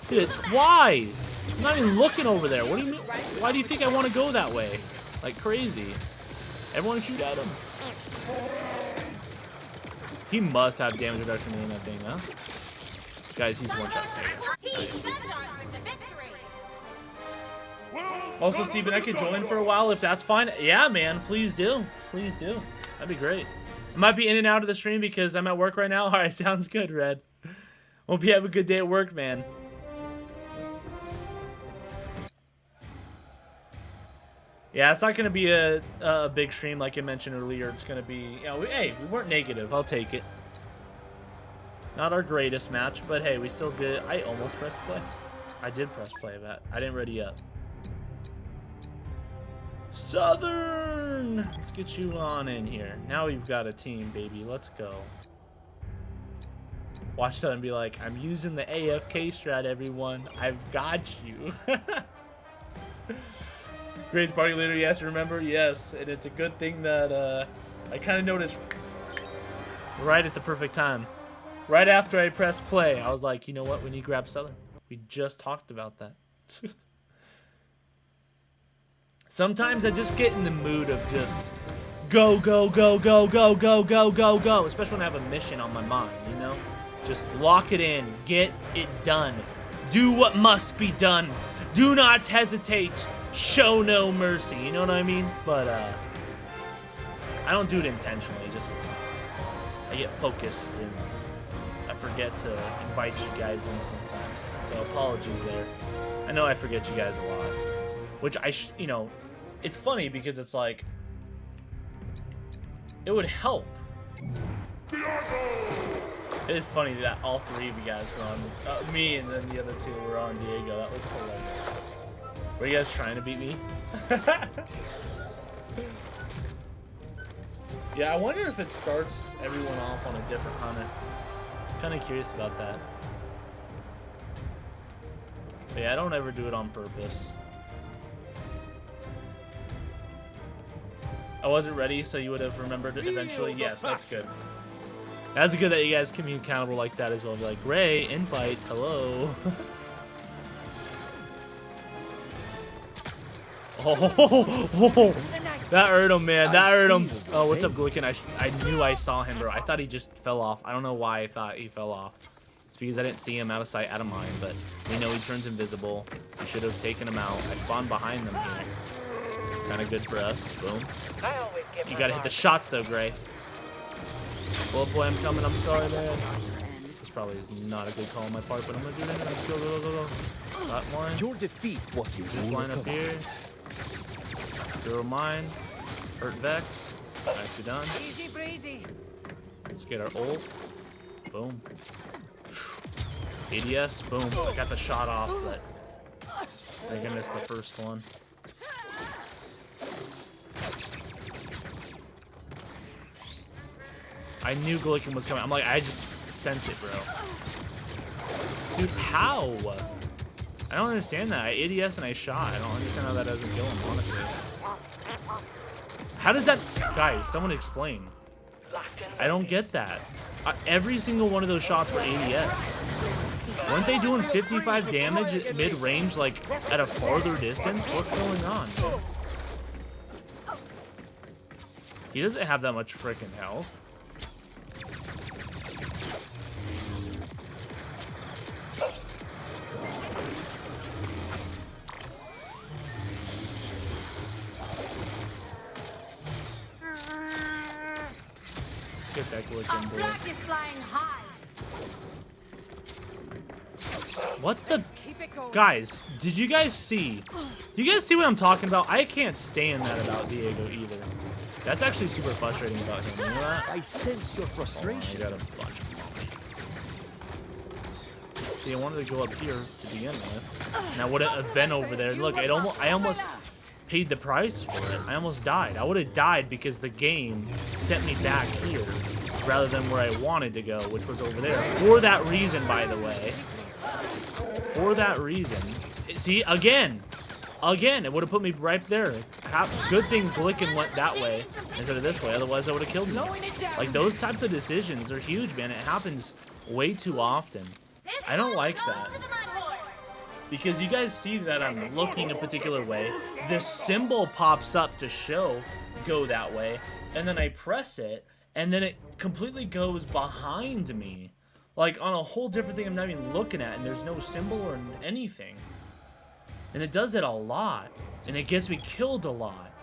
Dude, it's wise. I'm not even looking over there. What do you mean? Why do you think I want to go that way? Like crazy. Everyone shoot at him. He must have damage reduction in that thing, huh? Guys, he's one shot. Team Sundark with the victory. Also, Steven, I could join for a while if that's fine. Yeah, man, please do. Please do. That'd be great. I might be in and out of the stream because I'm at work right now. All right, sounds good, Red. Hope you have a good day at work, man. Yeah, it's not going to be a big stream like I mentioned earlier. It's going to be, you know, hey, we weren't negative. I'll take it. Not our greatest match, but hey, we still did. I almost pressed play. I did press play, but I didn't ready up. Southern! Let's get you on in here. Now we've got a team, baby. Let's go. Watch Southern be like, I'm using the AFK strat, everyone. I've got you. Greatest party leader, yes, remember? Yes. And it's a good thing that I kind of noticed right at the perfect time. Right after I pressed play, I was like, you know what? We need to grab Southern. We just talked about that. Sometimes I just get in the mood of just go, go, go, go, go, go, go, go, go. Especially when I have a mission on my mind, you know? Just lock it in. Get it done. Do what must be done. Do not hesitate. Show no mercy. You know what I mean? But, I don't do it intentionally. Just, I get focused and I forget to invite you guys in sometimes. So apologies there. I know I forget you guys a lot. Which you know, it's funny because it's like, it would help. It is funny that all three of you guys were on, me and then the other two were on Diieggooo. That was hilarious. Were you guys trying to beat me? Yeah, I wonder if it starts everyone off on a different hunter. Kind of curious about that. But yeah, I don't ever do it on purpose. I wasn't ready, so you would have remembered it eventually. Yes, that's good. That's good that you guys can be accountable like that as well. Be like, Ray, invite, hello. Oh, that hurt him, man. That hurt him. Oh, what's up, Glicken? I knew I saw him, bro. I thought he just fell off. I don't know why I thought he fell off. It's because I didn't see him out of sight, out of mind. But we know he turns invisible. We should have taken him out. I spawned behind them here. Kind of good for us. Boom. You gotta hit the shots, though, Gray. Oh, boy, I'm coming. I'm sorry, man. This probably is not a good call on my part, but I'm gonna do it. Let's go, go, go, go. Got one. Your defeat was Just line up here. Throw mine. Hurt Vex. Nicely done. Easy breezy. Let's get our ult. Boom. ADS. Boom. I got the shot off, but I think I missed the first one. I knew Glicken was coming. I'm like, I just sense it, bro. Dude, how? I don't understand that. I ADS and I shot. I don't understand how that doesn't kill him, honestly. How does that... Guys, someone explain. I don't get that. Every single one of those shots were ADS. Weren't they doing 55 damage at mid-range, like, at a farther distance? What's going on? He doesn't have that much freaking health. get that Our glitching, boy. flag is flying high. What the? Keep it going. Guys, did you guys see? You guys see what I'm talking about? I can't stand that about Diieggooo either. That's actually super frustrating about him. You know that? I sense your frustration. I got a bunch. See, I wanted to go up here to begin with. And I wouldn't have been over there. Look, I almost paid the price for it. I almost died. I would have died because the game sent me back here rather than where I wanted to go, which was over there. For that reason, by the way. For that reason. See, again, it would have put me right there. Good thing Blicken went that way instead of this way. Otherwise, I would have killed me. Like, those types of decisions are huge, man. It happens way too often. I don't like that. Because you guys see that I'm looking a particular way. The symbol pops up to show go that way. And then I press it. And then it completely goes behind me. Like on a whole different thing I'm not even looking at. And there's no symbol or anything. And it does it a lot. And it gets me killed a lot.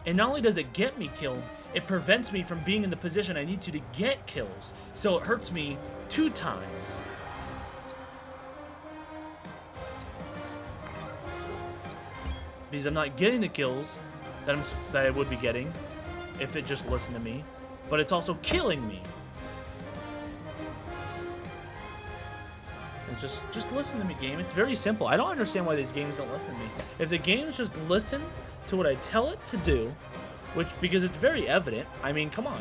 And not only does it get me killed, it prevents me from being in the position I need to get kills. So it hurts me 2 times. Because I'm not getting the kills that I would be getting if it just listened to me, but it's also killing me. It's just listen to me, game. It's very simple. I don't understand why these games don't listen to me. If the games just listen to what I tell it to do, because it's very evident. I mean, come on.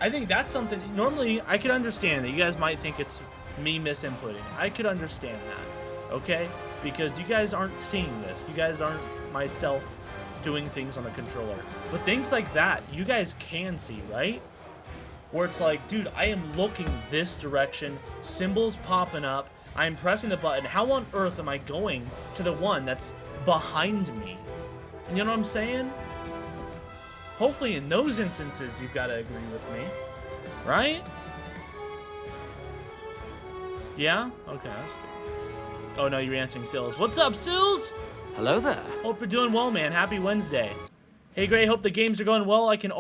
I think that's something. Normally, I could understand that you guys might think it's me misinputting. I could understand that, okay? Because you guys aren't seeing this. You guys aren't myself doing things on the controller. But things like that, you guys can see, right? Where it's like, dude, I am looking this direction, symbols popping up, I'm pressing the button. How on earth am I going to the one that's behind me? You know what I'm saying? Hopefully in those instances, you've got to agree with me, right? Yeah? Okay, that's good. Oh no, you're answering Sills. What's up, Sills? Hello there. Hope you're doing well, man. Happy Wednesday. Hey, Gray. Hope the games are going well. I can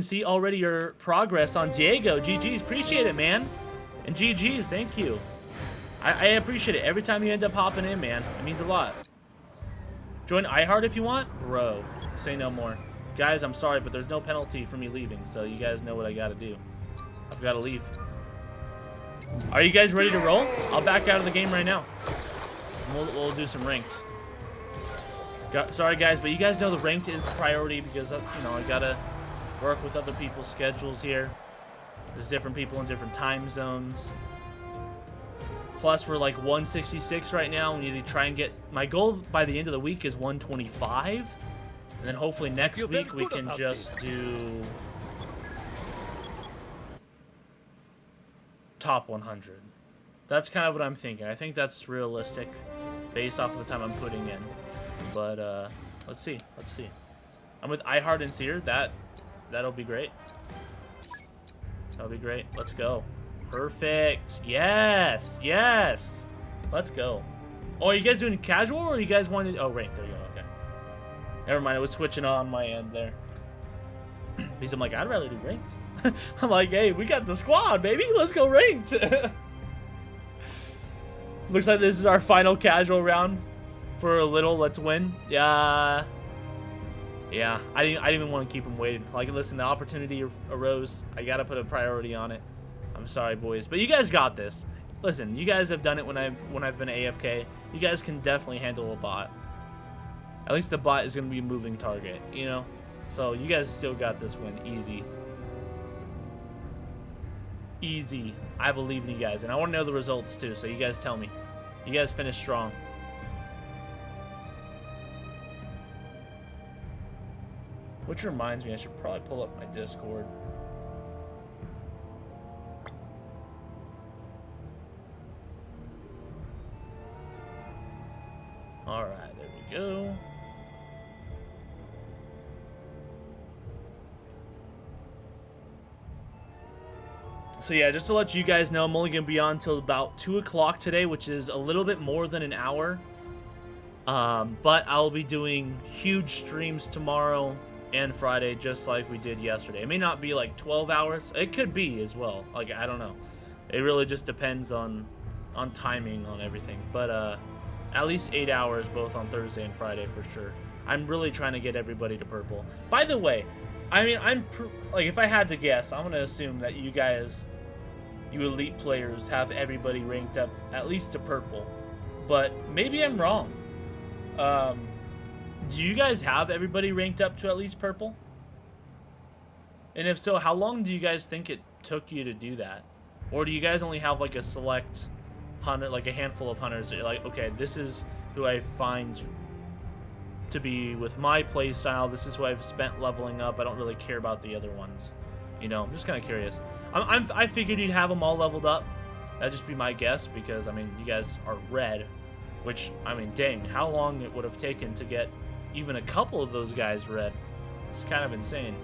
see already your progress on Diieggooo. GG's. Appreciate it, man. And GG's. Thank you. I appreciate it. Every time you end up hopping in, man. It means a lot. Join iHeart if you want. Bro. Say no more. Guys, I'm sorry, but there's no penalty for me leaving. So you guys know what I got to do. I've got to leave. Are you guys ready to roll? I'll back out of the game right now. We'll do some ranked. Sorry guys, but you guys know the ranked is the priority because you know I gotta work with other people's schedules here. There's different people in different time zones. Plus we're like 166 right now. We need to try and get, my goal by the end of the week is 125, and then hopefully next week we can just do top 100. That's kind of what I'm thinking. I think that's realistic based off of the time I'm putting in. But let's see. Let's see. I'm with iHeart and Seer. That'll be great. That'll be great. Let's go. Perfect. Yes. Yes. Let's go. Oh, are you guys doing casual or you guys wanted? Oh, ranked. There you go. Okay. Never mind. I was switching on my end there. Because I'm like, I'd rather do ranked. I'm like, hey, we got the squad, baby. Let's go ranked. Looks like this is our final casual round for a little. Let's win. Yeah. Yeah. I didn't even want to keep him waiting. Like, listen, the opportunity arose. I got to put a priority on it. I'm sorry, boys. But you guys got this. Listen, you guys have done it when I've been AFK. You guys can definitely handle a bot. At least the bot is going to be a moving target, you know? So you guys still got this win. Easy. Easy. I believe in you guys. And I want to know the results too, so you guys tell me. You guys finish strong. Which reminds me, I should probably pull up my Discord. Alright, there we go. So yeah, just to let you guys know, I'm only going to be on until about 2 o'clock today, which is a little bit more than an hour. But I'll be doing huge streams tomorrow and Friday, just like we did yesterday. It may not be like 12 hours. It could be as well. Like, I don't know. It really just depends on timing on everything. But at least 8 hours both on Thursday and Friday for sure. I'm really trying to get everybody to purple. By the way, I mean, like, if I had to guess, I'm gonna assume that you guys, you elite players, have everybody ranked up at least to purple. But maybe I'm wrong. Do you guys have everybody ranked up to at least purple? And if so, how long do you guys think it took you to do that? Or do you guys only have like a select hunter, like a handful of hunters that you're like, okay, this is who I find to be with my play style. This is who I've spent leveling up. I don't really care about the other ones. You know, I'm just kind of curious. I figured you'd have them all leveled up. That'd just be my guess because, I mean, you guys are red, which, I mean, dang, how long it would have taken to get even a couple of those guys red. It's kind of insane.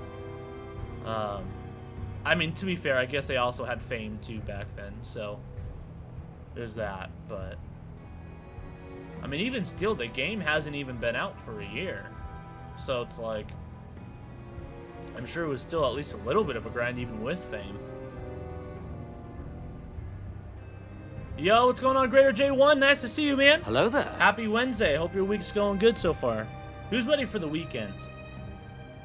I mean, to be fair, I guess they also had fame too back then, so there's that. But I mean, even still, the game hasn't even been out for a year, so it's like, I'm sure it was still at least a little bit of a grind even with fame. Yo, what's going on, Greater J1? Nice to see you, man. Hello there. Happy Wednesday. Hope your week's going good so far. Who's ready for the weekend?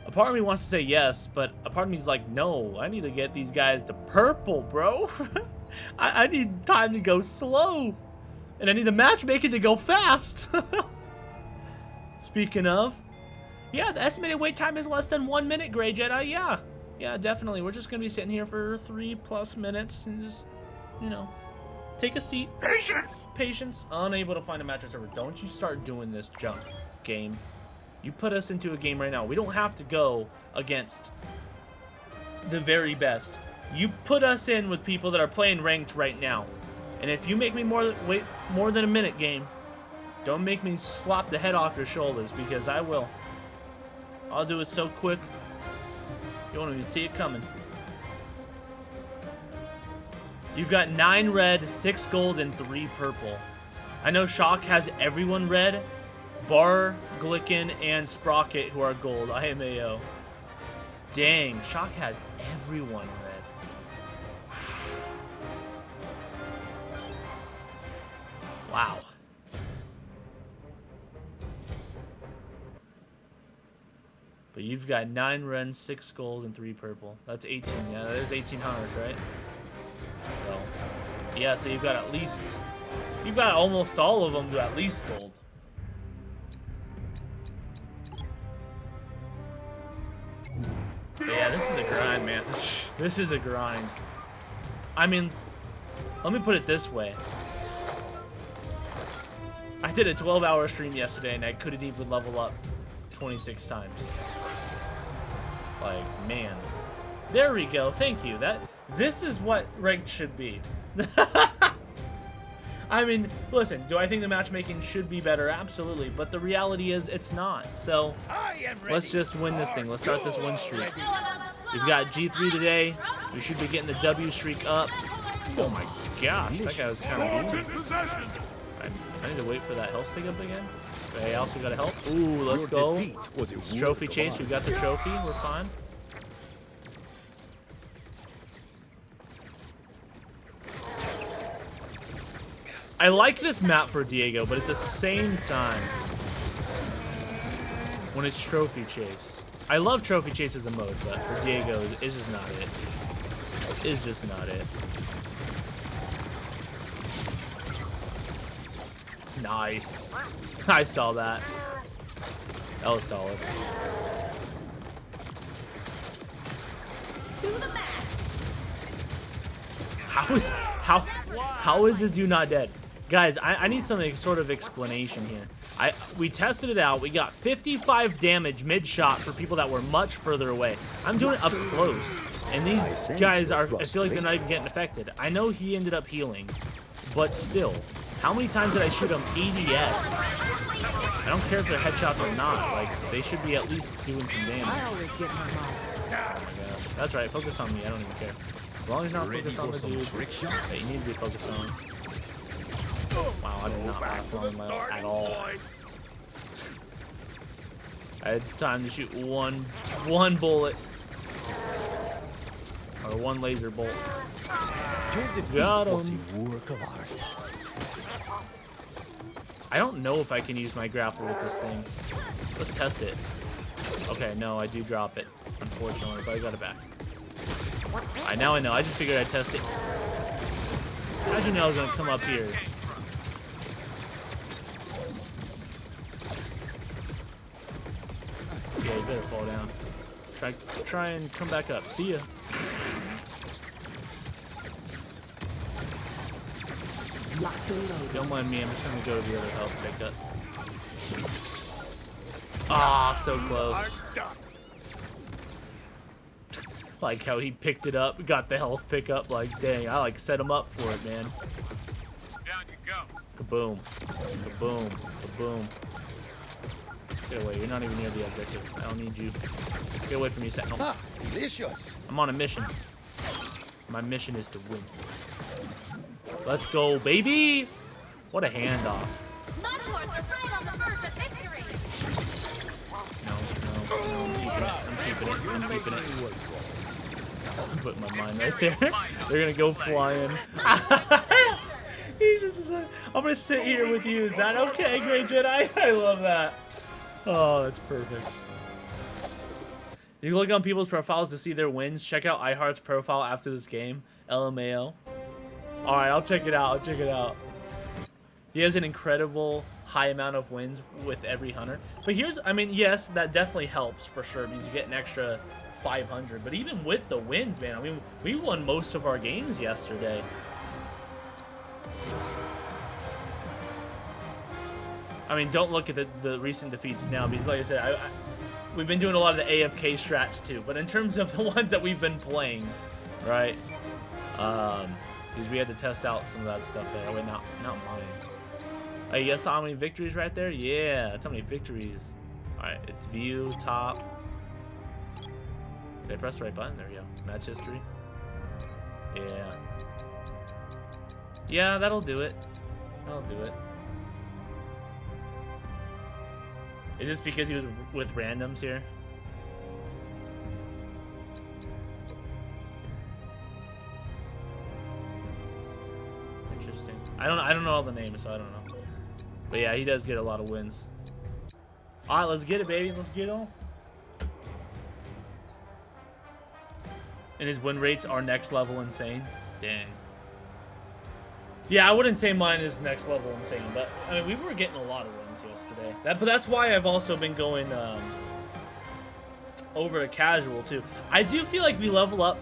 A part of me wants to say yes, but a part of me's like, no, I need to get these guys to purple, bro. I need time to go slow. And I need the matchmaking to go fast. Speaking of, yeah, the estimated wait time is less than 1 minute, Gray Jedi. Yeah, definitely. We're just going to be sitting here for 3+ minutes and just, you know, take a seat. Patience. Unable to find a mattress server. Don't you start doing this junk, game. You put us into a game right now. We don't have to go against the very best. You put us in with people that are playing ranked right now. And if you make me wait more than a minute, game, don't make me slap the head off your shoulders, because I will. I'll do it so quick, you won't even see it coming. You've got 9 red, 6 gold, and 3 purple. I know Shock has everyone red. Bar, Glicken, and Sprocket, who are gold. I am AO. Dang, Shock has everyone red. Wow. But you've got 9 red, 6 gold, and 3 purple. That's 18. Yeah, that is 1800, right? So, yeah, so you've got at least... You've got almost all of them to at least gold. But yeah, this is a grind, man. This is a grind. I mean, let me put it this way. I did a 12-hour stream yesterday, and I couldn't even level up 26 times. Like, man. There we go. Thank you. This is what ranked should be. I mean, listen, do I think the matchmaking should be better? Absolutely. But the reality is it's not. So let's just win this thing. Let's start this win streak. We've got G3 today. We should be getting the W streak up. Oh my gosh, that guy was kind of moving. I need to wait for that health pickup again. Okay, I also got to help. Ooh, let's go. Trophy chase. We've got the trophy. We're fine. I like this map for Diieggooo, but at the same time, when it's trophy chase, I love trophy chase as a mode, but for Diieggooo, it's just not it. It's just not it. Nice. I saw that. That was solid. To the max. How is this dude not dead? Guys, I need some sort of explanation here. We tested it out. We got 55 damage mid-shot for people that were much further away. I'm doing it up close, and these guys are, I feel like they're not even getting affected. I know he ended up healing, but still, how many times did I shoot him EDS? I don't care if they're headshots or not. Like, they should be at least doing some damage. Oh my gosh. That's right, focus on me. I don't even care. As long as you're not focused on the dude that you need to be focused on. Wow, I did not last long at all. I had time to shoot one bullet. Or one laser bolt. Your defeat Got was him. a work of art. I don't know if I can use my grapple with this thing. Let's test it. Okay, no, I do drop it, unfortunately, but I got it back. Now I know. I just figured I'd test it. How'd you know I was gonna come up here? Yeah, you better fall down. Try and come back up. See ya. Don't mind me, I'm just gonna go to the other health pickup. Ah, so close. Like how he picked it up, got the health pickup. Like, dang, I like set him up for it, man. Down you go. Kaboom. Kaboom. Kaboom. Get away, you're not even near the objective. I don't need you. Get away from me, Sentinel. Ah, delicious. I'm on a mission. My mission is to win. Let's go, baby! What a handoff. Mudlords are right on the verge of victory. No, I'm keeping it. I'm putting my mind right there. They're gonna go flying. He's just like, I'm gonna sit here with you. Is that okay, Great Jedi? I love that. Oh, that's perfect. You can look on people's profiles to see their wins. Check out iHeart's profile after this game. LMAO. Alright, I'll check it out. He has an incredible high amount of wins with every hunter. But here's, I mean, yes, that definitely helps for sure because you get an extra 500. But even with the wins, man, I mean, we won most of our games yesterday. I mean, don't look at the recent defeats now because, like I said, we've been doing a lot of the AFK strats too. But in terms of the ones that we've been playing, right? Because we had to test out some of that stuff there. Oh, wait, not mine. Hey, you saw how many victories right there? Yeah, that's how many victories. Alright, it's view, top. Did I press the right button? There we go. Match history. Yeah. Yeah, that'll do it. That'll do it. Is this because he was with randoms here? Interesting. I don't know all the names, so I don't know. But yeah, he does get a lot of wins. Alright, let's get it, baby. Let's get on. And his win rates are next level insane. Dang. Yeah, I wouldn't say mine is next level insane, but I mean, we were getting a lot of wins yesterday. But that's why I've also been going over to casual too. I do feel like we level up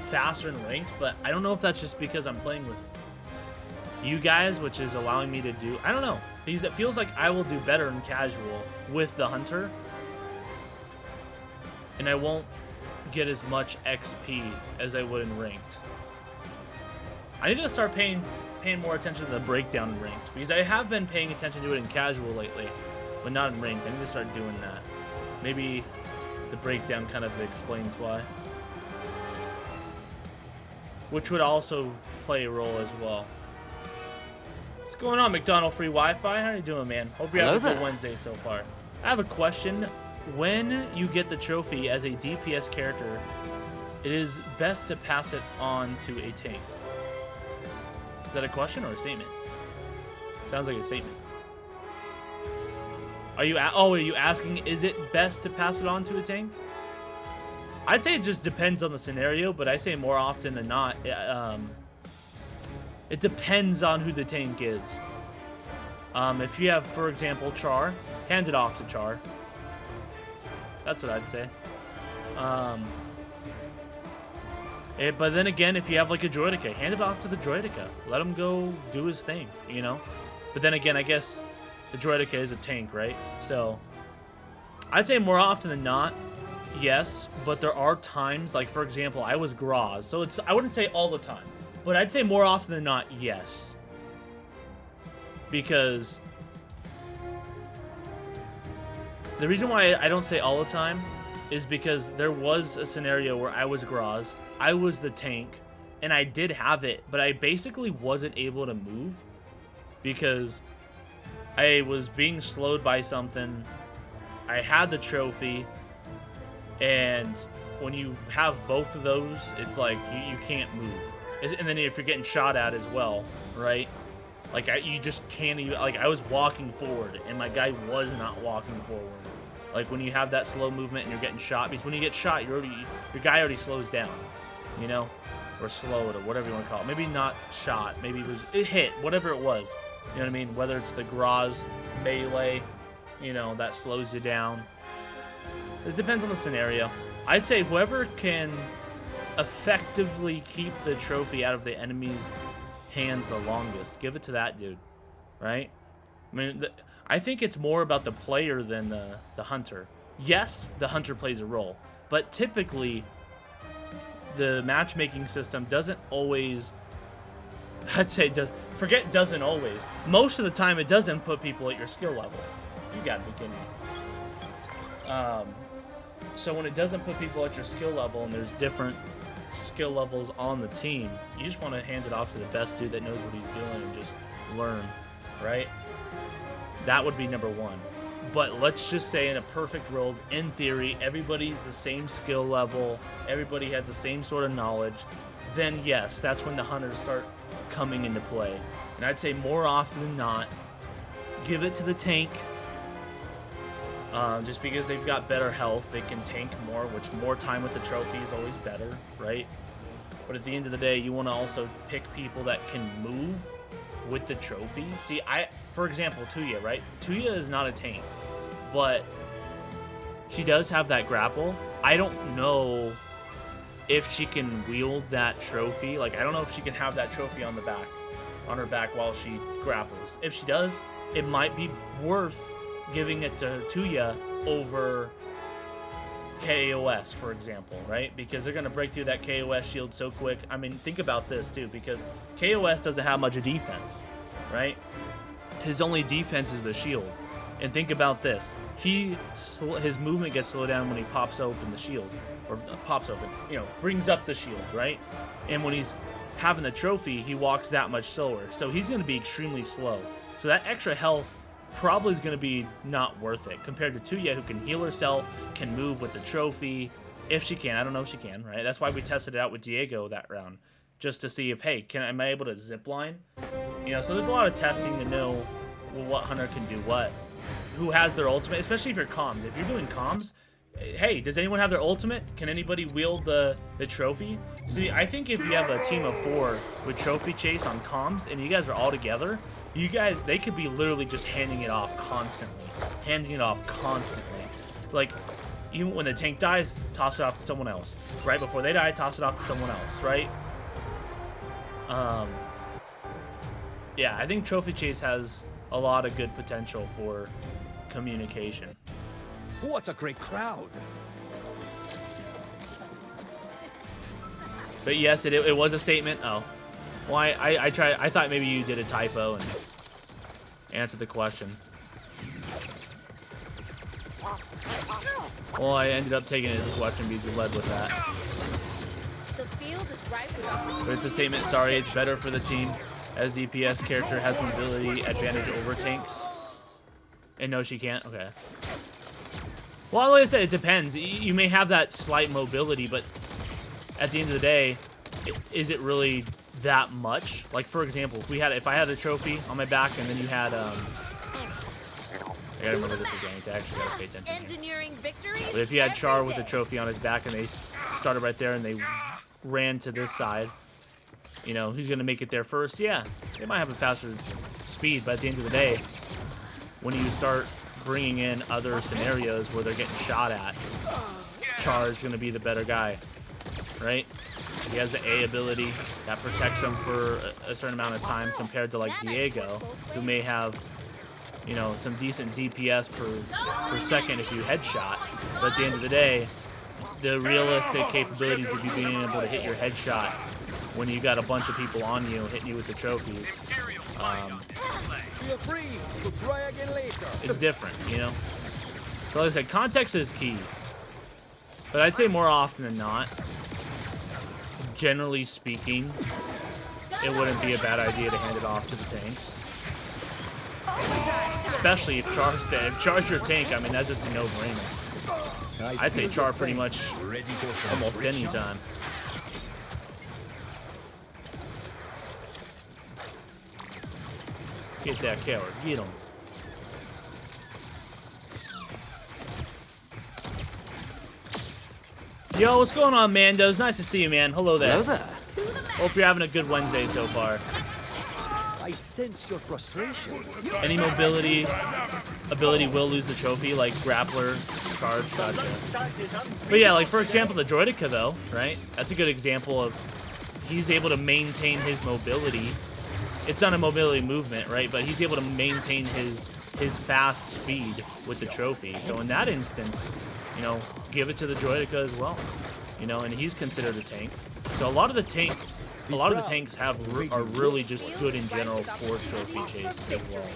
faster in ranked, but I don't know if that's just because I'm playing with you guys, which is allowing me to do, I don't know, because it feels like I will do better in casual with the hunter, and I won't get as much XP as I would in ranked. I need to start paying more attention to the breakdown in ranked, because I have been paying attention to it in casual lately, but not in ranked. I need to start doing that. Maybe the breakdown kind of explains why, which would also play a role as well. What's going on, McDonald Free Wi-Fi? How are you doing, man? Hope you're having a good Wednesday so far. I have a question. When you get the trophy as a DPS character, it is best to pass it on to a tank. Is that a question or a statement? Sounds like a statement. Are you asking, is it best to pass it on to a tank? I'd say it just depends on the scenario, but I say more often than not, it depends on who the tank is. If you have, for example, Char, hand it off to Char. That's what I'd say. But then again, if you have like a Droideka, hand it off to the Droideka. Let him go do his thing, you know? But then again, I guess the Droideka is a tank, right? So I'd say more often than not, yes. But there are times, like for example, I was Graz. So I wouldn't say all the time, but I'd say more often than not, yes. Because the reason why I don't say all the time is because there was a scenario where I was Graz, I was the tank, and I did have it, but I basically wasn't able to move because I was being slowed by something, I had the trophy, and when you have both of those, it's like you can't move. And then if you're getting shot at as well, right? Like, you just can't even... Like, I was walking forward, and my guy was not walking forward. Like, when you have that slow movement and you're getting shot, because when you get shot, your guy already slows down, you know? Or slowed, or whatever you want to call it. Maybe not shot. Maybe it hit, whatever it was. You know what I mean? Whether it's the Graz, melee, you know, that slows you down. It depends on the scenario. I'd say whoever can effectively keep the trophy out of the enemy's hands the longest, give it to that dude, right? I mean, I think it's more about the player than the hunter. Yes, the hunter plays a role, but typically the matchmaking system doesn't always... I'd say, forget doesn't always. Most of the time, it doesn't put people at your skill level. You gotta be kidding me. So when it doesn't put people at your skill level and there's different skill levels on the team, you just want to hand it off to the best dude that knows what he's doing and just learn, right? That would be number one. But let's just say in a perfect world, in theory, everybody's the same skill level, everybody has the same sort of knowledge, then yes, that's when the hunters start coming into play. And I'd say more often than not, give it to the tank. Just because they've got better health, they can tank more, which more time with the trophy is always better, right? But at the end of the day, you want to also pick people that can move with the trophy. See, for example, Tuya, right? Tuya is not a tank, but she does have that grapple. I don't know if she can wield that trophy. Like, I don't know if she can have that trophy on her back while she grapples. If she does, it might be worth giving it to Tuya over KOS, for example, right? Because they're going to break through that KOS shield so quick. I mean, think about this, too, because KOS doesn't have much of defense, right? His only defense is the shield. And think about this. His movement gets slowed down when he pops open the shield. Or pops open, you know, brings up the shield, right? And when he's having the trophy, he walks that much slower. So he's going to be extremely slow. So that extra health probably is going to be not worth it compared to Tuya, who can heal herself, can move with the trophy, if she can. I don't know if she can, right? That's why we tested it out with Diieggooo that round, just to see if, hey, am I able to zip line? You know, so there's a lot of testing to know what hunter can do what, who has their ultimate, especially if you're comms. If you're doing comms, hey, does anyone have their ultimate? Can anybody wield the trophy? See, I think if you have a team of 4 with trophy chase on comms and you guys are all together, they could be literally just handing it off constantly. Like, even when the tank dies, toss it off to someone else. Right before they die, toss it off to someone else, right? Yeah, I think trophy chase has a lot of good potential for communication. What a great crowd! But yes, it was a statement. Oh, well, I tried. I thought maybe you did a typo and answered the question. Well, I ended up taking it as a question because you led with that. The field is ripe with But it's a statement. Sorry, it's better for the team as DPS character has mobility advantage over tanks. And no, she can't. Okay. Well, like I said, it depends. You may have that slight mobility, but at the end of the day, is it really that much? Like, for example, if I had a trophy on my back and then you had I gotta remember this again. I actually gotta pay attention. engineering victories. But if you had every Char with a day. trophy on his back and they started right there and they ran to this side, you know, who's gonna make it there first? Yeah, they might have a faster speed, but at the end of the day, when you start bringing in other scenarios where they're getting shot at, Char is going to be the better guy, right? He has the A ability that protects him for a certain amount of time compared to like Diieggooo, who may have, you know, some decent DPS per second if you headshot. But at the end of the day, the realistic capabilities of you being able to hit your headshot when you got a bunch of people on you hitting you with the trophies, Feel free to try again later. is different, you know? So like I said, context is key. But I'd say more often than not, generally speaking, it wouldn't be a bad idea to hand it off to the tanks. especially if Char's there. If Char's your tank, I mean, that's just a no-brainer. I'd say Char pretty much Ready for some almost trick any time. shots? Get that coward. Get him. Yo, what's going on, Mandos? Nice to see you, man. Hello there. To the max. Hope you're having a good Wednesday so far. I sense your frustration. Any mobility ability will lose the trophy, like grappler, charge, gotcha. But yeah, like for example, the Droidica though, right? That's a good example of he's able to maintain his mobility. It's not a mobility movement, right? But he's able to maintain his fast speed with the trophy. So in that instance, you know, give it to the Droidica as well. You know, and he's considered a tank. So a lot of the tanks are really just good in general for trophy chase as well.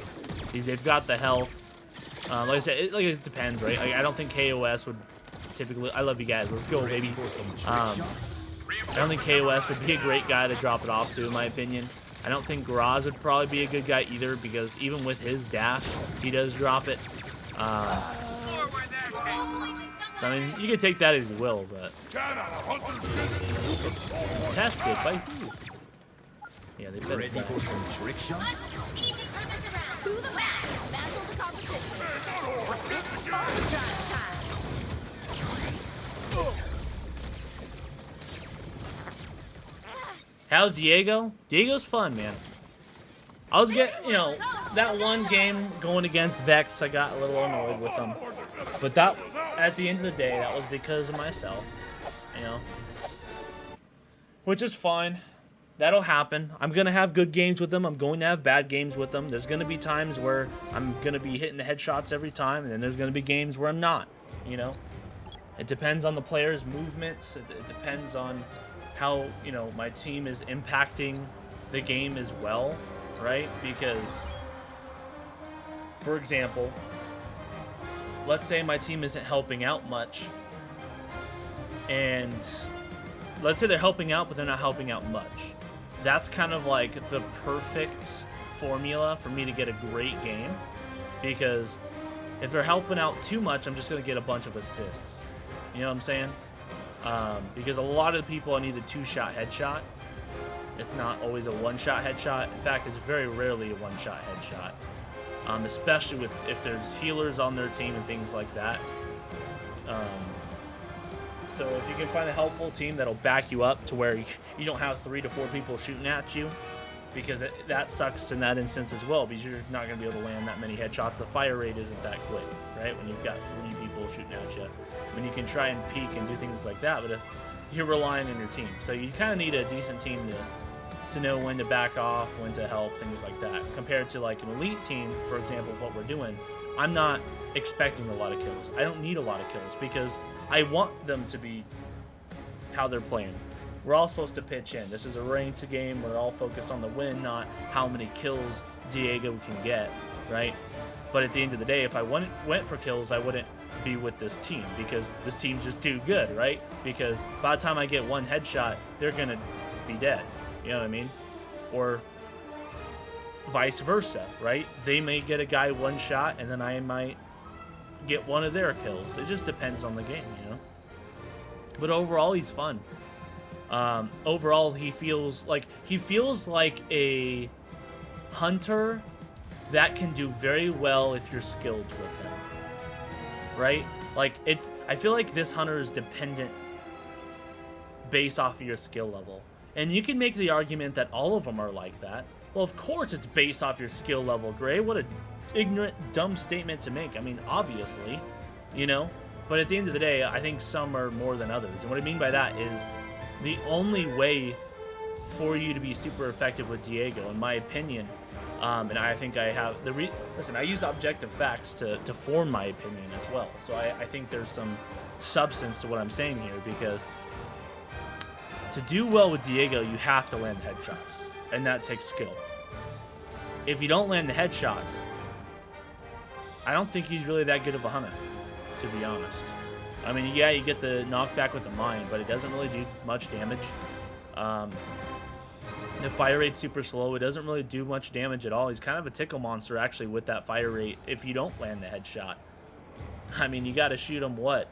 They've got the health. Like I said, it depends, right? Like, I don't think KOS would typically. I love you guys. Let's go, baby. I don't think KOS would be a great guy to drop it off to, in my opinion. I don't think Graz would probably be a good guy either, because even with his dash, he does drop it. So, I mean, you can take that as you will, but... Tested by who? Yeah, they better Ready die. for some trick shots? To the max. Battle the competition. It's overtime time. How's Diego? Diego's fun, man. I was getting, you know, that one game going against Vex, I got a little annoyed with him. But that, at the end of the day, that was because of myself, you know. Which is fine. That'll happen. I'm going to have good games with them. I'm going to have bad games with them. There's going to be times where I'm going to be hitting the headshots every time, and then there's going to be games where I'm not, you know. It depends on the player's movements. It depends on how, you know, my team is impacting the game as well, right? Because, for example, let's say my team isn't helping out much, and let's say they're helping out, but they're not helping out much. That's kind of like the perfect formula for me to get a great game, because if they're helping out too much, I'm just going to get a bunch of assists. You know what I'm saying? Because a lot of the people need a two-shot headshot. It's not always a one-shot headshot. In fact, it's very rarely a one-shot headshot. Especially if there's healers on their team and things like that. So if you can find a helpful team that'll back you up to where you don't have 3 to 4 people shooting at you, because that sucks in that instance as well, because you're not going to be able to land that many headshots. The fire rate isn't that quick, right? When you've got 3 people shooting at you. I mean, you can try and peek and do things like that, but if you're relying on your team. So you kind of need a decent team to know when to back off, when to help, things like that. Compared to like an elite team, for example, what we're doing, I'm not expecting a lot of kills. I don't need a lot of kills because I want them to be how they're playing. We're all supposed to pitch in. This is a ranked game. We're all focused on the win, not how many kills Diieggooo can get, right? But at the end of the day, if I went for kills, I wouldn't be with this team, because this team's just too good, right? Because by the time I get one headshot, they're gonna be dead. You know what I mean? Or vice versa, right? They may get a guy one shot, and then I might get one of their kills. It just depends on the game, you know? But overall, he's fun. Overall, he feels like a hunter that can do very well if you're skilled with him, right? Like, I feel like this hunter is dependent based off of your skill level. And you can make the argument that all of them are like that. Well, of course it's based off your skill level, Gray. What a ignorant, dumb statement to make. I mean, obviously, you know? But at the end of the day, I think some are more than others. And what I mean by that is the only way for you to be super effective with Diieggooo, in my opinion, and I think I have listen, I use objective facts to form my opinion as well. So I think there's some substance to what I'm saying here, because to do well with Diieggooo, you have to land headshots, and that takes skill. If you don't land the headshots, I don't think he's really that good of a hunter, to be honest. I mean, yeah, you get the knockback with the mine, but it doesn't really do much damage. The fire rate's super slow. It doesn't really do much damage at all. He's kind of a tickle monster, actually, with that fire rate if you don't land the headshot. I mean, you got to shoot him, what,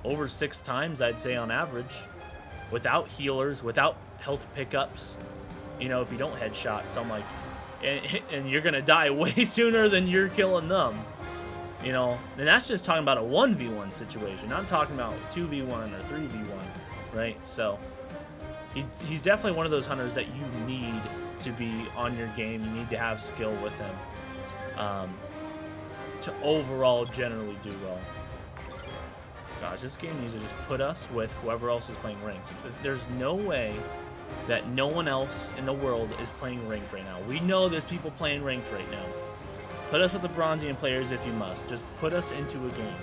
over 6 times, I'd say, on average. Without healers, without health pickups. You know, if you don't headshot, so I'm like... And you're going to die way sooner than you're killing them. You know, and that's just talking about a 1v1 situation. Not talking about 2v1 or 3v1, right? So... He's definitely one of those hunters that you need to be on your game. You need to have skill with him to overall generally do well. Gosh, this game needs to just put us with whoever else is playing ranked. There's no way that no one else in the world is playing ranked right now. We know there's people playing ranked right now. Put us with the Bronzian players if you must. Just put us into a game.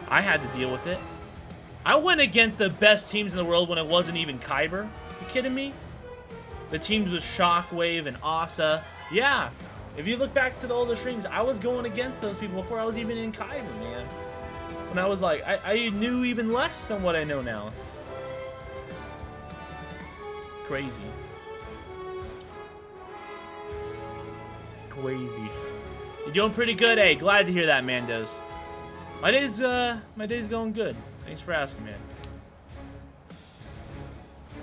I had to deal with it. I went against the best teams in the world when it wasn't even Kyber. You kidding me? The teams with Shockwave and Asa. Yeah. If you look back to the older streams, I was going against those people before I was even in Kyber, man. When I was like, I knew even less than what I know now. Crazy. It's crazy. You're doing pretty good, eh? Glad to hear that, Mandos. My day's going good. Thanks for asking, man.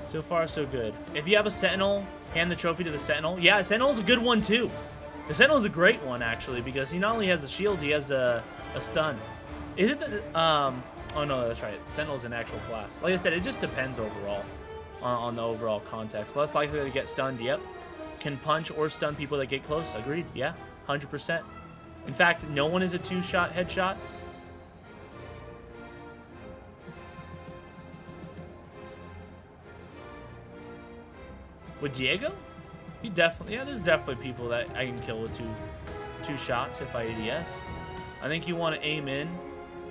So far, so good. If you have a Sentinel, hand the trophy to the Sentinel. Yeah, Sentinel's a good one, too. The Sentinel's a great one, actually, because he not only has the shield, he has a stun. Is it the... Oh, no, that's right. Sentinel's an actual class. Like I said, it just depends overall on the overall context. Less likely to get stunned, yep. Can punch or stun people that get close. Agreed, yeah. 100%. In fact, no one is a 2-shot headshot. With Diieggooo? He definitely, yeah, there's definitely people that I can kill with two shots if I ADS. I think you want to aim in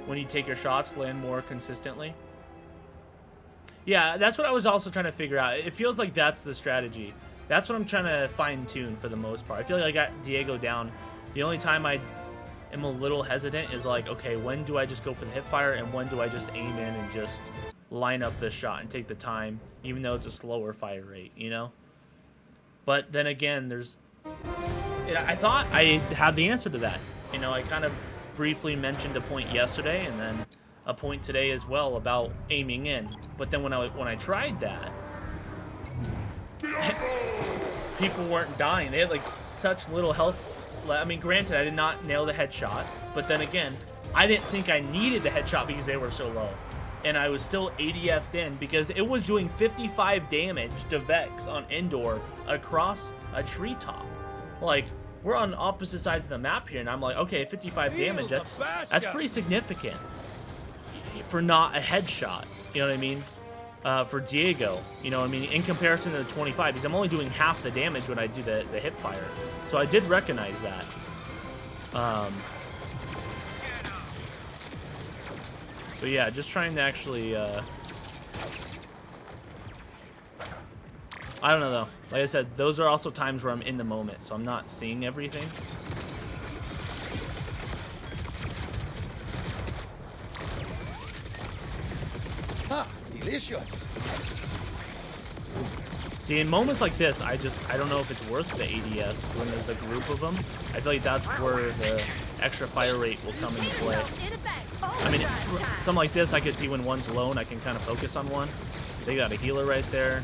when you take your shots, land more consistently. Yeah, that's what I was also trying to figure out. It feels like that's the strategy. That's what I'm trying to fine-tune for the most part. I feel like I got Diieggooo down. The only time I am a little hesitant is like, okay, when do I just go for the hipfire and when do I just aim in and just line up the shot and take the time, even though it's a slower fire rate, you know? But then again, I thought I had the answer to that. You know, I kind of briefly mentioned a point yesterday and then a point today as well about aiming in. But then when I tried that, people weren't dying. They had like such little health. I mean, granted, I did not nail the headshot, but then again, I didn't think I needed the headshot because they were so low. And I was still ADS'd in because it was doing 55 damage to Vex on indoor across a treetop. Like, we're on opposite sides of the map here, and I'm like, okay, 55 damage, that's pretty significant for not a headshot, you know what I mean? For Diieggooo, you know what I mean? In comparison to the 25, because I'm only doing half the damage when I do the hip fire. So I did recognize that. But yeah, just trying to actually, I don't know though. Like I said, those are also times where I'm in the moment, so I'm not seeing everything. Ah, delicious. See, in moments like this, I don't know if it's worth the ADS when there's a group of them. I feel like that's where the extra fire rate will come into play. I mean, something like this, I could see when one's alone, I can kind of focus on one. They got a healer right there.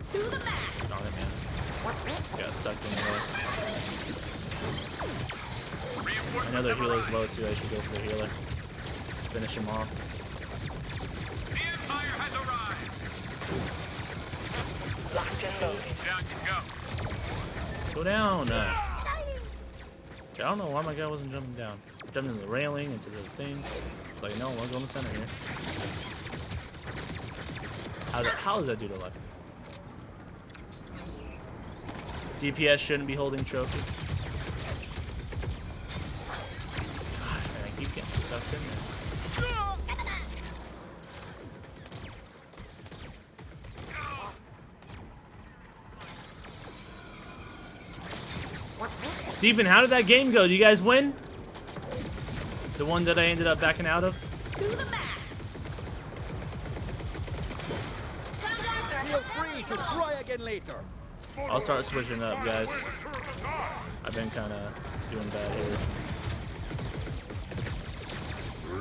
To the max. Darn it, man. Got sucked in there. I know their healer's low too. I should go for the healer. Finish him off. The Empire has arrived. Down you go. Go down. I don't know why my guy wasn't jumping down. Jumping into the railing, into the thing. It's like, no, I want to go in the center here. How does that do to luck? DPS shouldn't be holding trophy. Gosh, man, I keep getting sucked in there. Steven, how did that game go? Do you guys win? The one that I ended up backing out of? To the max. Feel free to try again later. I'll start switching up, guys. I've been kind of doing bad here.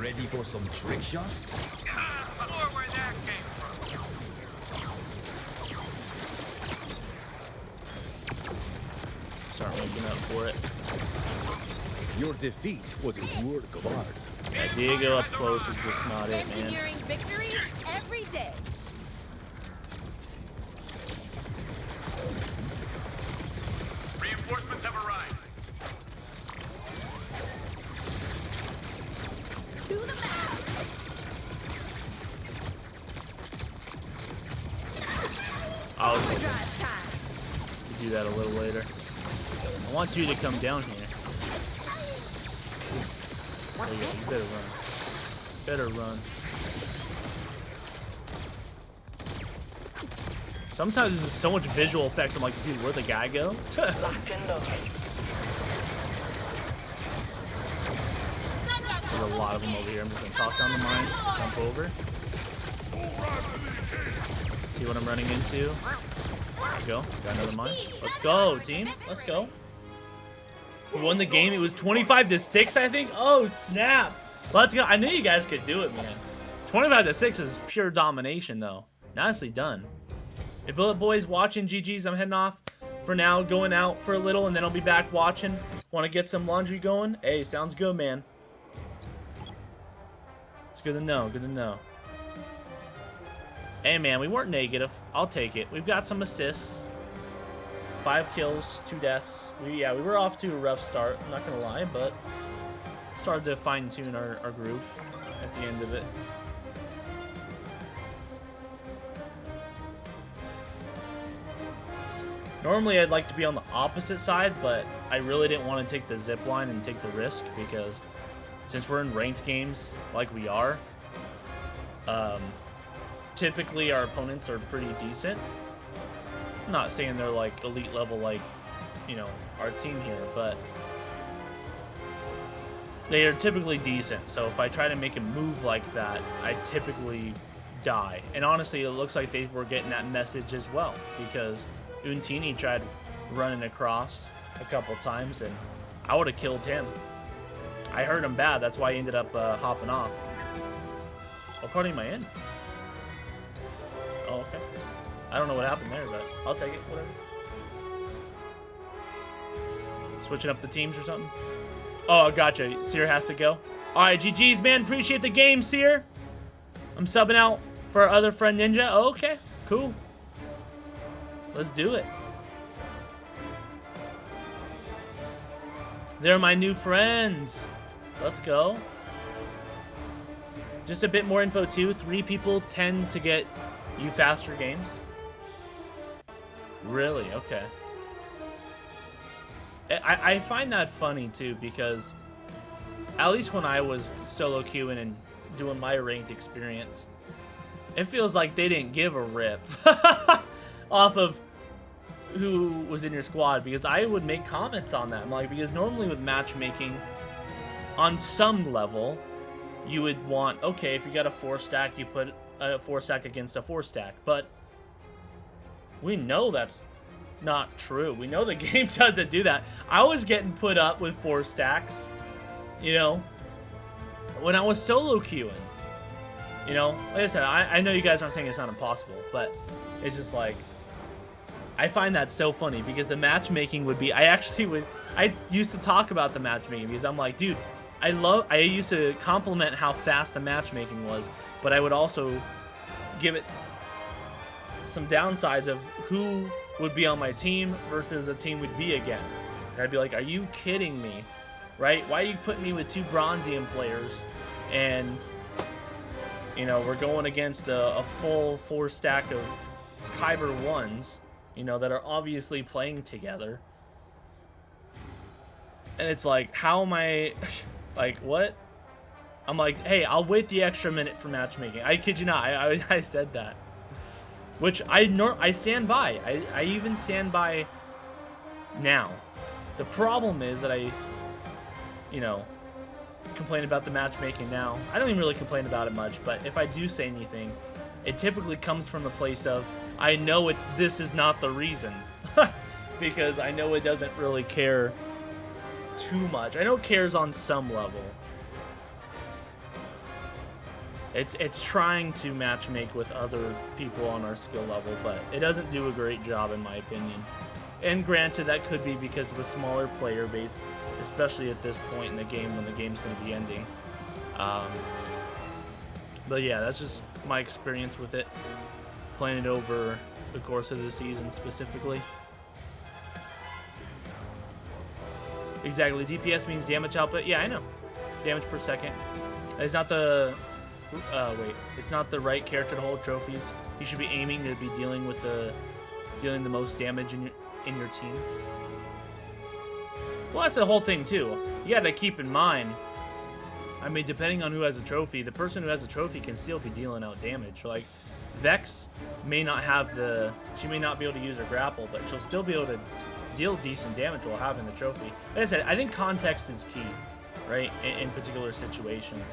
Ready for some trick shots? Or where that came from. Start making up for it. Your defeat was a work of art. Yeah, Diieggooo up close is just not it, man. Engineering victories every day. Reinforcements have arrived. To the back. I was hoping Drive time. to do that a little later. I want you to come down here. There you go. You better run. Better run. Sometimes there's so much visual effects. I'm like, dude, where'd the guy go? There's a lot of them over here. I'm just gonna toss down the mine, jump over. See what I'm running into? There we go. Got another mine. Let's go, team. Let's go. We won the game. It was 25-6, I think. Oh, snap. Let's go. I knew you guys could do it, man. 25-6 is pure domination, though. Nicely done. If Bullet Boy's watching, GG's, I'm heading off for now, going out for a little, and then I'll be back watching. Want to get some laundry going? Hey, sounds good, man. It's good to know. Good to know. Hey, man, we weren't negative. I'll take it. We've got some assists. 5 kills, 2 deaths. We were off to a rough start, I'm not going to lie, but started to fine-tune our groove at the end of it. Normally, I'd like to be on the opposite side, but I really didn't want to take the zip line and take the risk because since we're in ranked games like we are, typically our opponents are pretty decent. I'm not saying they're like elite level like, you know, our team here, but they are typically decent. So if I try to make a move like that, I typically die. And honestly, it looks like they were getting that message as well because Untini tried running across a couple times and I would have killed him. I hurt him bad. That's why he ended up hopping off. What party am I in? Oh, okay. I don't know what happened there, but I'll take it. Whatever. Switching up the teams or something? Oh, gotcha. Seer has to go. All right, GG's, man. Appreciate the game, Seer. I'm subbing out for our other friend, Ninja. Oh, okay. Cool. Let's do it. They're my new friends. Let's go. Just a bit more info, too. 3 people tend to get you faster games. Really? Okay. I find that funny, too, because at least when I was solo queuing and doing my ranked experience, it feels like they didn't give a rip off of who was in your squad, because I would make comments on that. I'm like, because normally with matchmaking, on some level, you would want, okay, if you got a 4-stack, you put a 4-stack against a 4-stack, but we know that's not true. We know the game doesn't do that. I was getting put up with 4 stacks, you know, when I was solo queuing. You know, like I said, I know you guys aren't saying it's not impossible, but it's just like, I find that so funny because the matchmaking would be, I used to talk about the matchmaking because I'm like, dude, I used to compliment how fast the matchmaking was, but I would also give it some downsides of who would be on my team versus a team would be against. And I'd be like, are you kidding me? Right? Why are you putting me with 2 Bronzium players and, you know, we're going against a full 4-stack of Kyber 1s, you know, that are obviously playing together. And it's like, how am I, like, what? I'm like, hey, I'll wait the extra minute for matchmaking. I kid you not, I said that. Which I stand by. I even stand by now. The problem is that I, you know, complain about the matchmaking now. I don't even really complain about it much, but if I do say anything, it typically comes from the place of, I know this is not the reason. Because I know it doesn't really care too much. I know it cares on some level. It's trying to matchmake with other people on our skill level, but it doesn't do a great job in my opinion. And granted, that could be because of the smaller player base, especially at this point in the game when the game's going to be ending. But yeah, that's just my experience with it, playing it over the course of the season specifically. Exactly, DPS means damage output. Yeah, I know. Damage per second. It's not the... it's not the right character to hold trophies. You should be aiming to be dealing the most damage in your team. Well, that's the whole thing too. You gotta keep in mind, I mean, depending on who has a trophy, the person who has a trophy can still be dealing out damage. Like, Vex may not have she may not be able to use her grapple, but she'll still be able to deal decent damage while having the trophy. Like I said, I think context is key, right, in particular situations.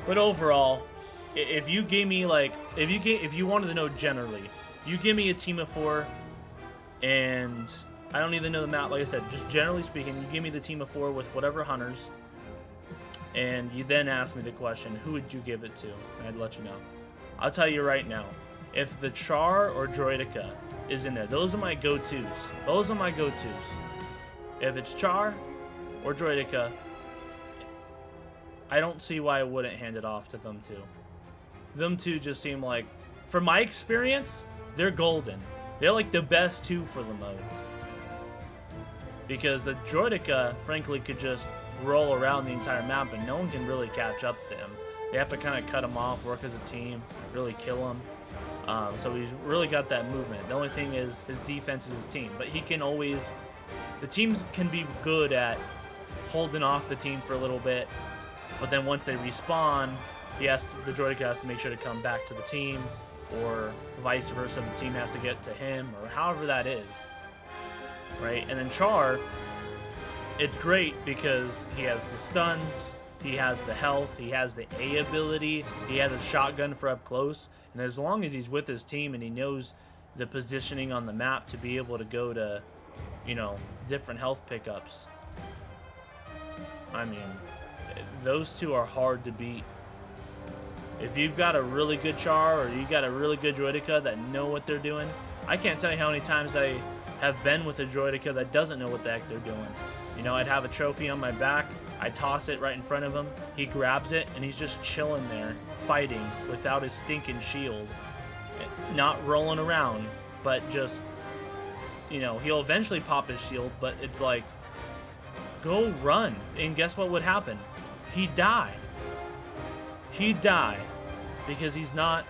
But overall, if you gave me like, if you wanted to know generally, you give me a team of 4, and I don't even know the map. Like I said, just generally speaking, you give me the team of 4 with whatever hunters, and you then ask me the question, who would you give it to? And I'd let you know. I'll tell you right now, if the Char or Droideka is in there, those are my go-tos. Those are my go-tos. If it's Char or Droideka, I don't see why I wouldn't hand it off to them two. Them two just seem like, from my experience, they're golden. They're like the best 2 for the mode. Because the Droideka, frankly, could just roll around the entire map and no one can really catch up to him. They have to kind of cut him off, work as a team, really kill him. So he's really got that movement. The only thing is his defense is his team. But he can always... The teams can be good at holding off the team for a little bit. But then once they respawn, the Droideka has to make sure to come back to the team. Or vice versa, the team has to get to him. Or however that is. Right? And then Char, it's great because he has the stuns, he has the health, he has the A ability, he has a shotgun for up close, and as long as he's with his team and he knows the positioning on the map to be able to go to, you know, different health pickups, I mean, those two are hard to beat. If you've got a really good Char or you got a really good Droideka that know what they're doing, I can't tell you how many times I have been with a Droideka that doesn't know what the heck they're doing. You know, I'd have a trophy on my back, I toss it right in front of him, he grabs it, and he's just chilling there, fighting, without his stinking shield. Not rolling around, but just, you know, he'll eventually pop his shield, but it's like, go run. And guess what would happen? He'd die. He'd die, because he's not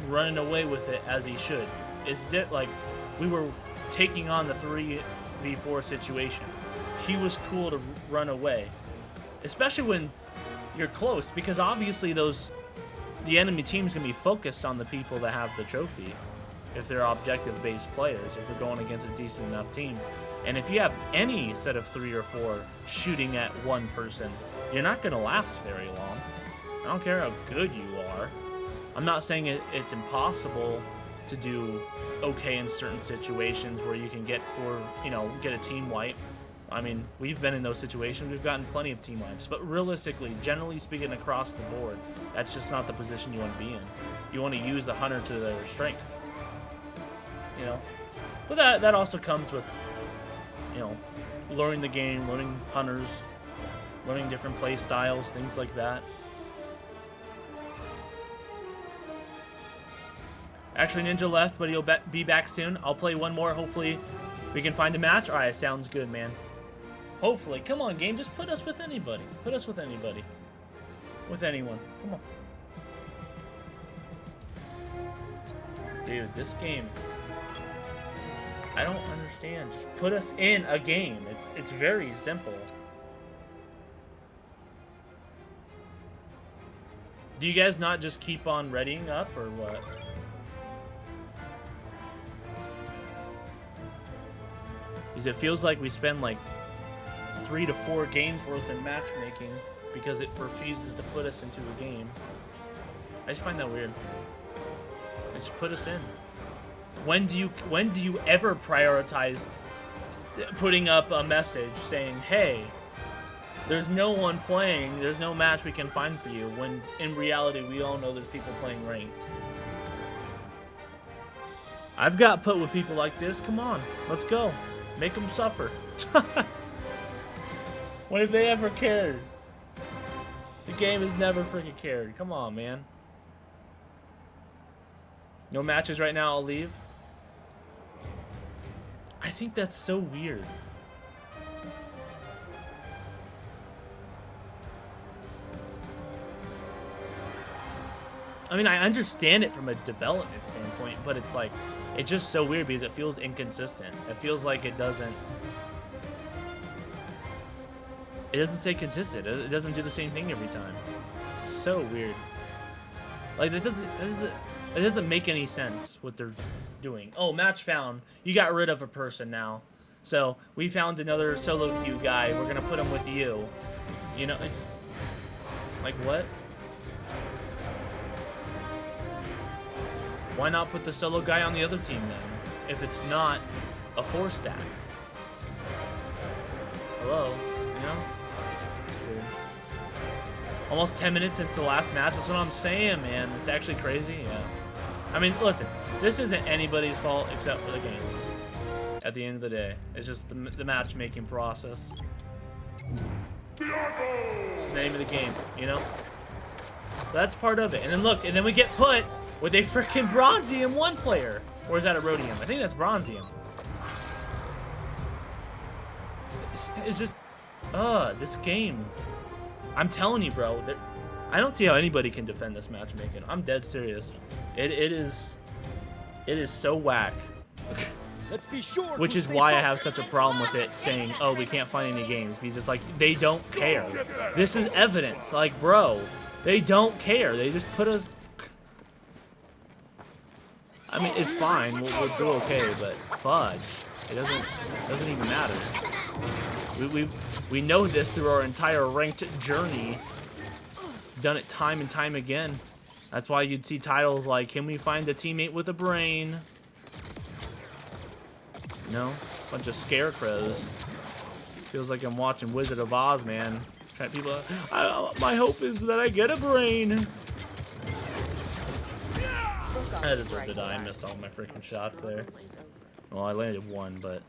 running away with it as he should. It's like, we were taking on the 3v4 situation. He was cool to run away, especially when you're close, because obviously the enemy team's gonna be focused on the people that have the trophy if they're objective-based players, if you're going against a decent enough team. And if you have any set of 3 or 4 shooting at one person, you're not gonna last very long. I don't care how good you are. I'm not saying it's impossible to do okay in certain situations where you can get get a team wipe. I mean, we've been in those situations. We've gotten plenty of team wipes. But realistically, generally speaking, across the board, that's just not the position you want to be in. You want to use the hunter to their strength. You know? But that also comes with, you know, learning the game, learning hunters, learning different play styles, things like that. Actually, Ninja left, but he'll be back soon. I'll play one more. Hopefully, we can find a match. All right, sounds good, man. Hopefully. Come on, game. Just put us with anybody. Put us with anybody. With anyone. Come on. Dude, this game... I don't understand. Just put us in a game. It's very simple. Do you guys not just keep on readying up, or what? Because it feels like we spend like 3 to 4 games worth in matchmaking because it refuses to put us into a game. I just find that weird. Just put us in. When do you ever prioritize putting up a message saying, hey, there's no one playing, there's no match we can find for you, when in reality we all know there's people playing ranked. I've got put with people like this. Come on, let's go. Make them suffer. When have they ever cared? The game has never freaking cared. Come on, man. No matches right now, I'll leave. I think that's so weird. I mean, I understand it from a development standpoint, but it's like, it's just so weird because it feels inconsistent. It feels like it doesn't stay consistent. It doesn't do the same thing every time. So weird. Like, it doesn't make any sense what they're doing. Oh, match found. You got rid of a person now. So, we found another solo queue guy. We're gonna put him with you. You know, it's like, what? Why not put the solo guy on the other team then? If it's not a 4-stack. Hello? You know? It's weird. Almost 10 minutes since the last match. That's what I'm saying, man. It's actually crazy. Yeah. I mean, listen. This isn't anybody's fault except for the games. At the end of the day. It's just the matchmaking process. It's the name of the game, you know? That's part of it. And then look, and then we get put with a freaking Bronzium 1 player. Or is that a Rhodium? I think that's Bronzium. It's just, this game. I'm telling you, bro. I don't see how anybody can defend this matchmaking. I'm dead serious. It is so whack. Let's be sure. Which is why I have such a problem with it saying, oh, we can't find any games. Because it's like, they don't care. This is evidence. Like, bro, they don't care. They just put us... I mean, it's fine. We'll do okay, but fudge. It doesn't even matter. We know this through our entire ranked journey. Done it time and time again. That's why you'd see titles like, can we find a teammate with a brain? You know? Bunch of scarecrows. Feels like I'm watching Wizard of Oz, man. People, my hope is that I get a brain. I deserve to die. I missed all my freaking shots there. Well, I landed one, but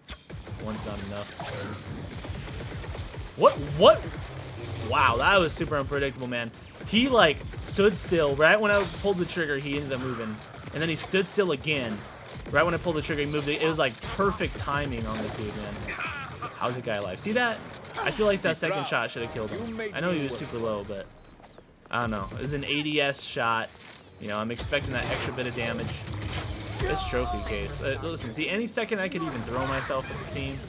one's not enough. What? Wow, that was super unpredictable, man. He, like, stood still. Right when I pulled the trigger, he ended up moving. And then he stood still again. Right when I pulled the trigger, he moved. It was, like, perfect timing on this dude, man. How's the guy alive? See that? I feel like that second shot should have killed him. I know he was super low, but I don't know. It was an ADS shot. You know, I'm expecting that extra bit of damage. This trophy case. Listen, see, any second I could even throw myself at the team,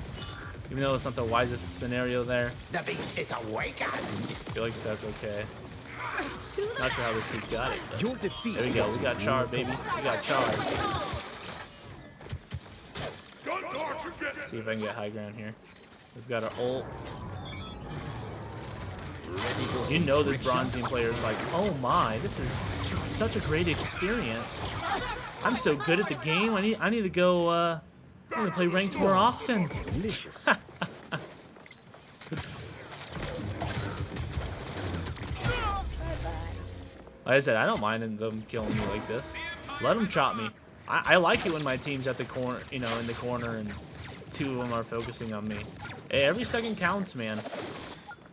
even though it's not the wisest scenario there. The beast is awakened. I feel like that's okay. Not sure how this dude got it. Your defeat. There we go. We got charred, baby. We got charred. See if I can get high ground here. We've got our ult. You know this Bronzium player is like, oh my, this is such a great experience. I'm so good at the game. I need to go. I need to play ranked more often. Delicious. Like I said, I don't mind them killing me like this. Let them chop me. I like it when my team's at the corner, you know, in the corner, and two of them are focusing on me. Hey, every second counts, man.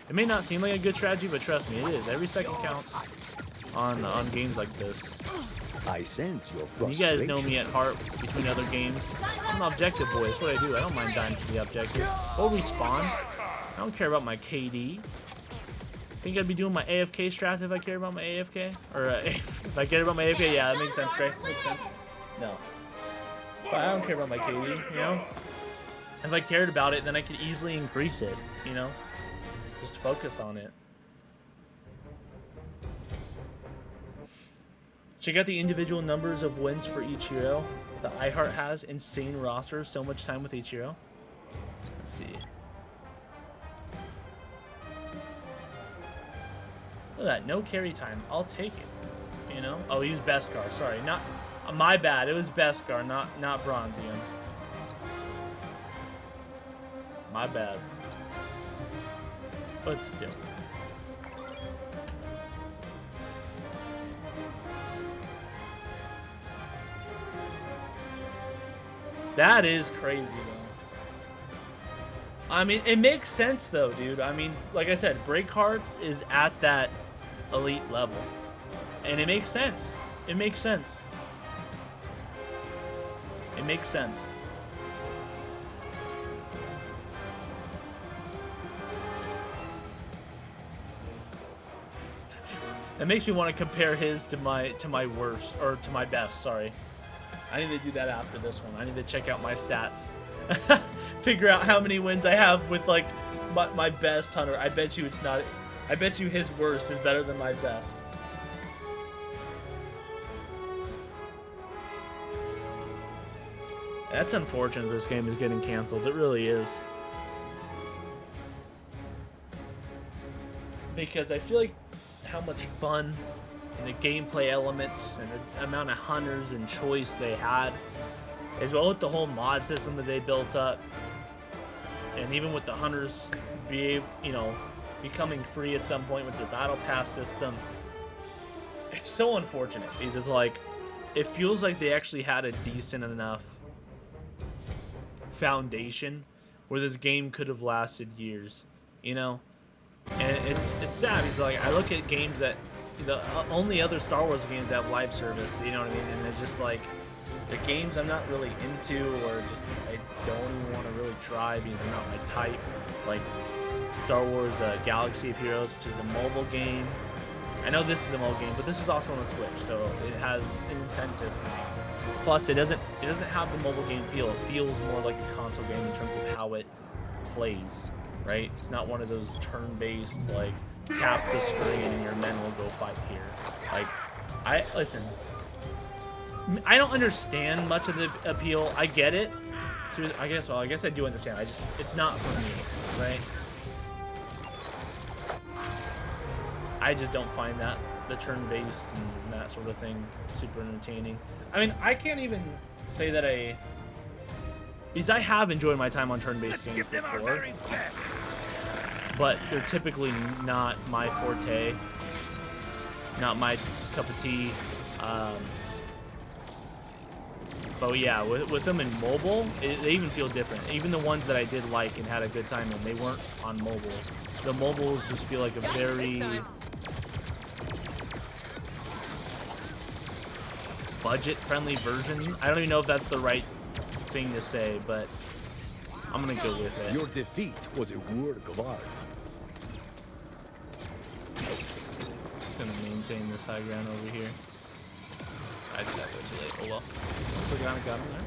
It may not seem like a good strategy, but trust me, it is. Every second counts on games like this. I sense your You frustration. guys know me at heart between other games. I'm an objective boy. That's what I do. I don't mind dying to the objective. Or respawn. I don't care about my KD. Think I'd be doing my AFK strats if I cared about my AFK? Or if I cared about my AFK? Yeah, that makes sense, Gray. Makes sense. No. But I don't care about my KD, you know? If I cared about it, then I could easily increase it, you know? Just focus on it. Check out the individual numbers of wins for each hero. The iHeart has insane rosters, so much time with each hero. Let's see. Look at that, no carry time. I'll take it. You you know? Oh, he was Beskar. Sorry, not my bad. It was Beskar, not Bronzium. My bad. But still. That is crazy, though. I mean, it makes sense, though, dude. I mean, like I said, Break Hearts is at that elite level. And it makes sense. It makes sense. It makes sense. It makes me want to compare his to my worst, or to my best, sorry. I need to do that after this one. I need to check out my stats. Figure out how many wins I have with like my best hunter. I bet you it's not. I bet you his worst is better than my best. That's unfortunate this game is getting canceled. It really is. Because I feel like how much fun and the gameplay elements and the amount of hunters and choice they had, as well with the whole mod system that they built up, and even with the hunters becoming free at some point with their battle pass system. It's so unfortunate because it's like, it feels like they actually had a decent enough foundation where this game could have lasted years, you know. And it's sad. He's like, I look at games that the only other Star Wars games that have live service, you know what I mean? And they're just like, the games I'm not really into, or just I don't even want to really try because they're not my type. Like Star Wars Galaxy of Heroes, which is a mobile game. I know this is a mobile game, but this is also on the Switch, so it has an incentive for me. Plus, it doesn't have the mobile game feel. It feels more like a console game in terms of how it plays. Right? It's not one of those turn-based, like, tap the screen and your men will go fight here. Like, listen, I don't understand much of the appeal. I get it. I guess I do understand. It's not for me, right? I just don't find that, the turn-based and that sort of thing, super entertaining. I mean, I can't even say that because I have enjoyed my time on turn-based games before, but they're typically not my forte, not my cup of tea. But yeah, with them in mobile, they even feel different. Even the ones that I did like and had a good time in, they weren't on mobile. The mobiles just feel like a very budget-friendly version. I don't even know if that's the right thing to say, but I'm gonna go with it. Your defeat was a work of art. Just gonna maintain this high ground over here. I just got too late. Oh well. Also got him there.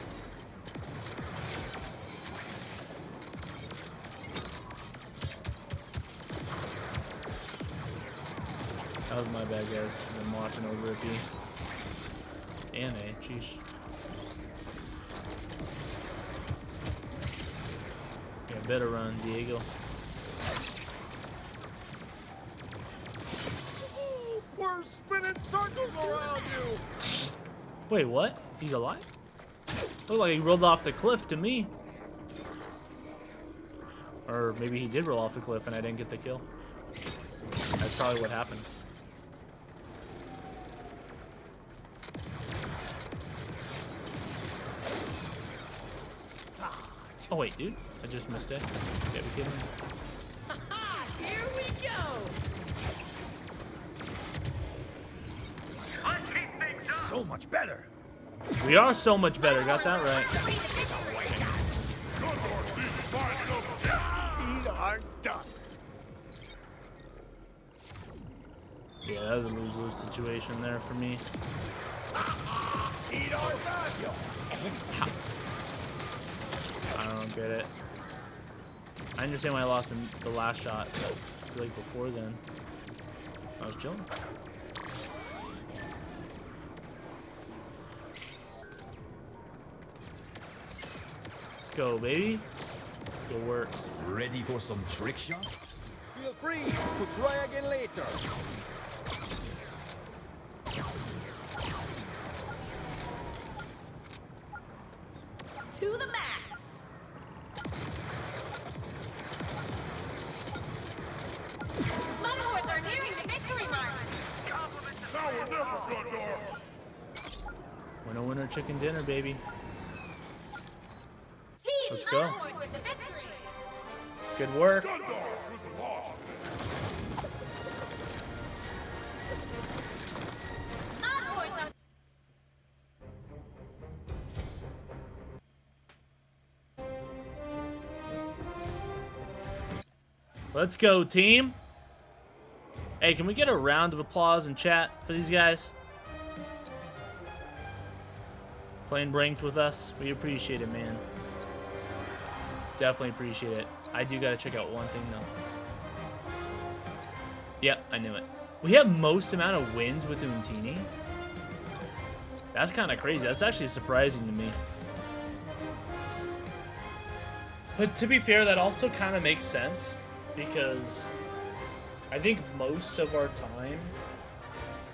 That was my bad, guys. I've been watching over at B. And A. Jeez. Yeah, better run, Diego. We're spinning circles around you. Wait, what? He's alive? Looked like he rolled off the cliff to me. Or maybe he did roll off the cliff and I didn't get the kill. That's probably what happened. Oh wait, dude. I just missed it. Get me kidding me. Here we go! So much better. We are so much better. Got that right. Eat our dust. Yeah, that was a lose-lose situation there for me. Eat our dust. I don't get it. I understand why I lost in the last shot, but I feel like before then, I was chilling. Let's go, baby. Good work. Ready for some trick shots? Feel free to try again later. Winner, winner, chicken dinner, baby. Team Let's go. Unhoard with the victory. Good work. Unhoards are Let's go, team. Hey, can we get a round of applause in chat for these guys? Playing ranked with us. We appreciate it, man. Definitely appreciate it. I do gotta check out one thing, though. Yep, I knew it. We have most amount of wins with Untini. That's kind of crazy. That's actually surprising to me. But to be fair, that also kind of makes sense. Because I think most of our time,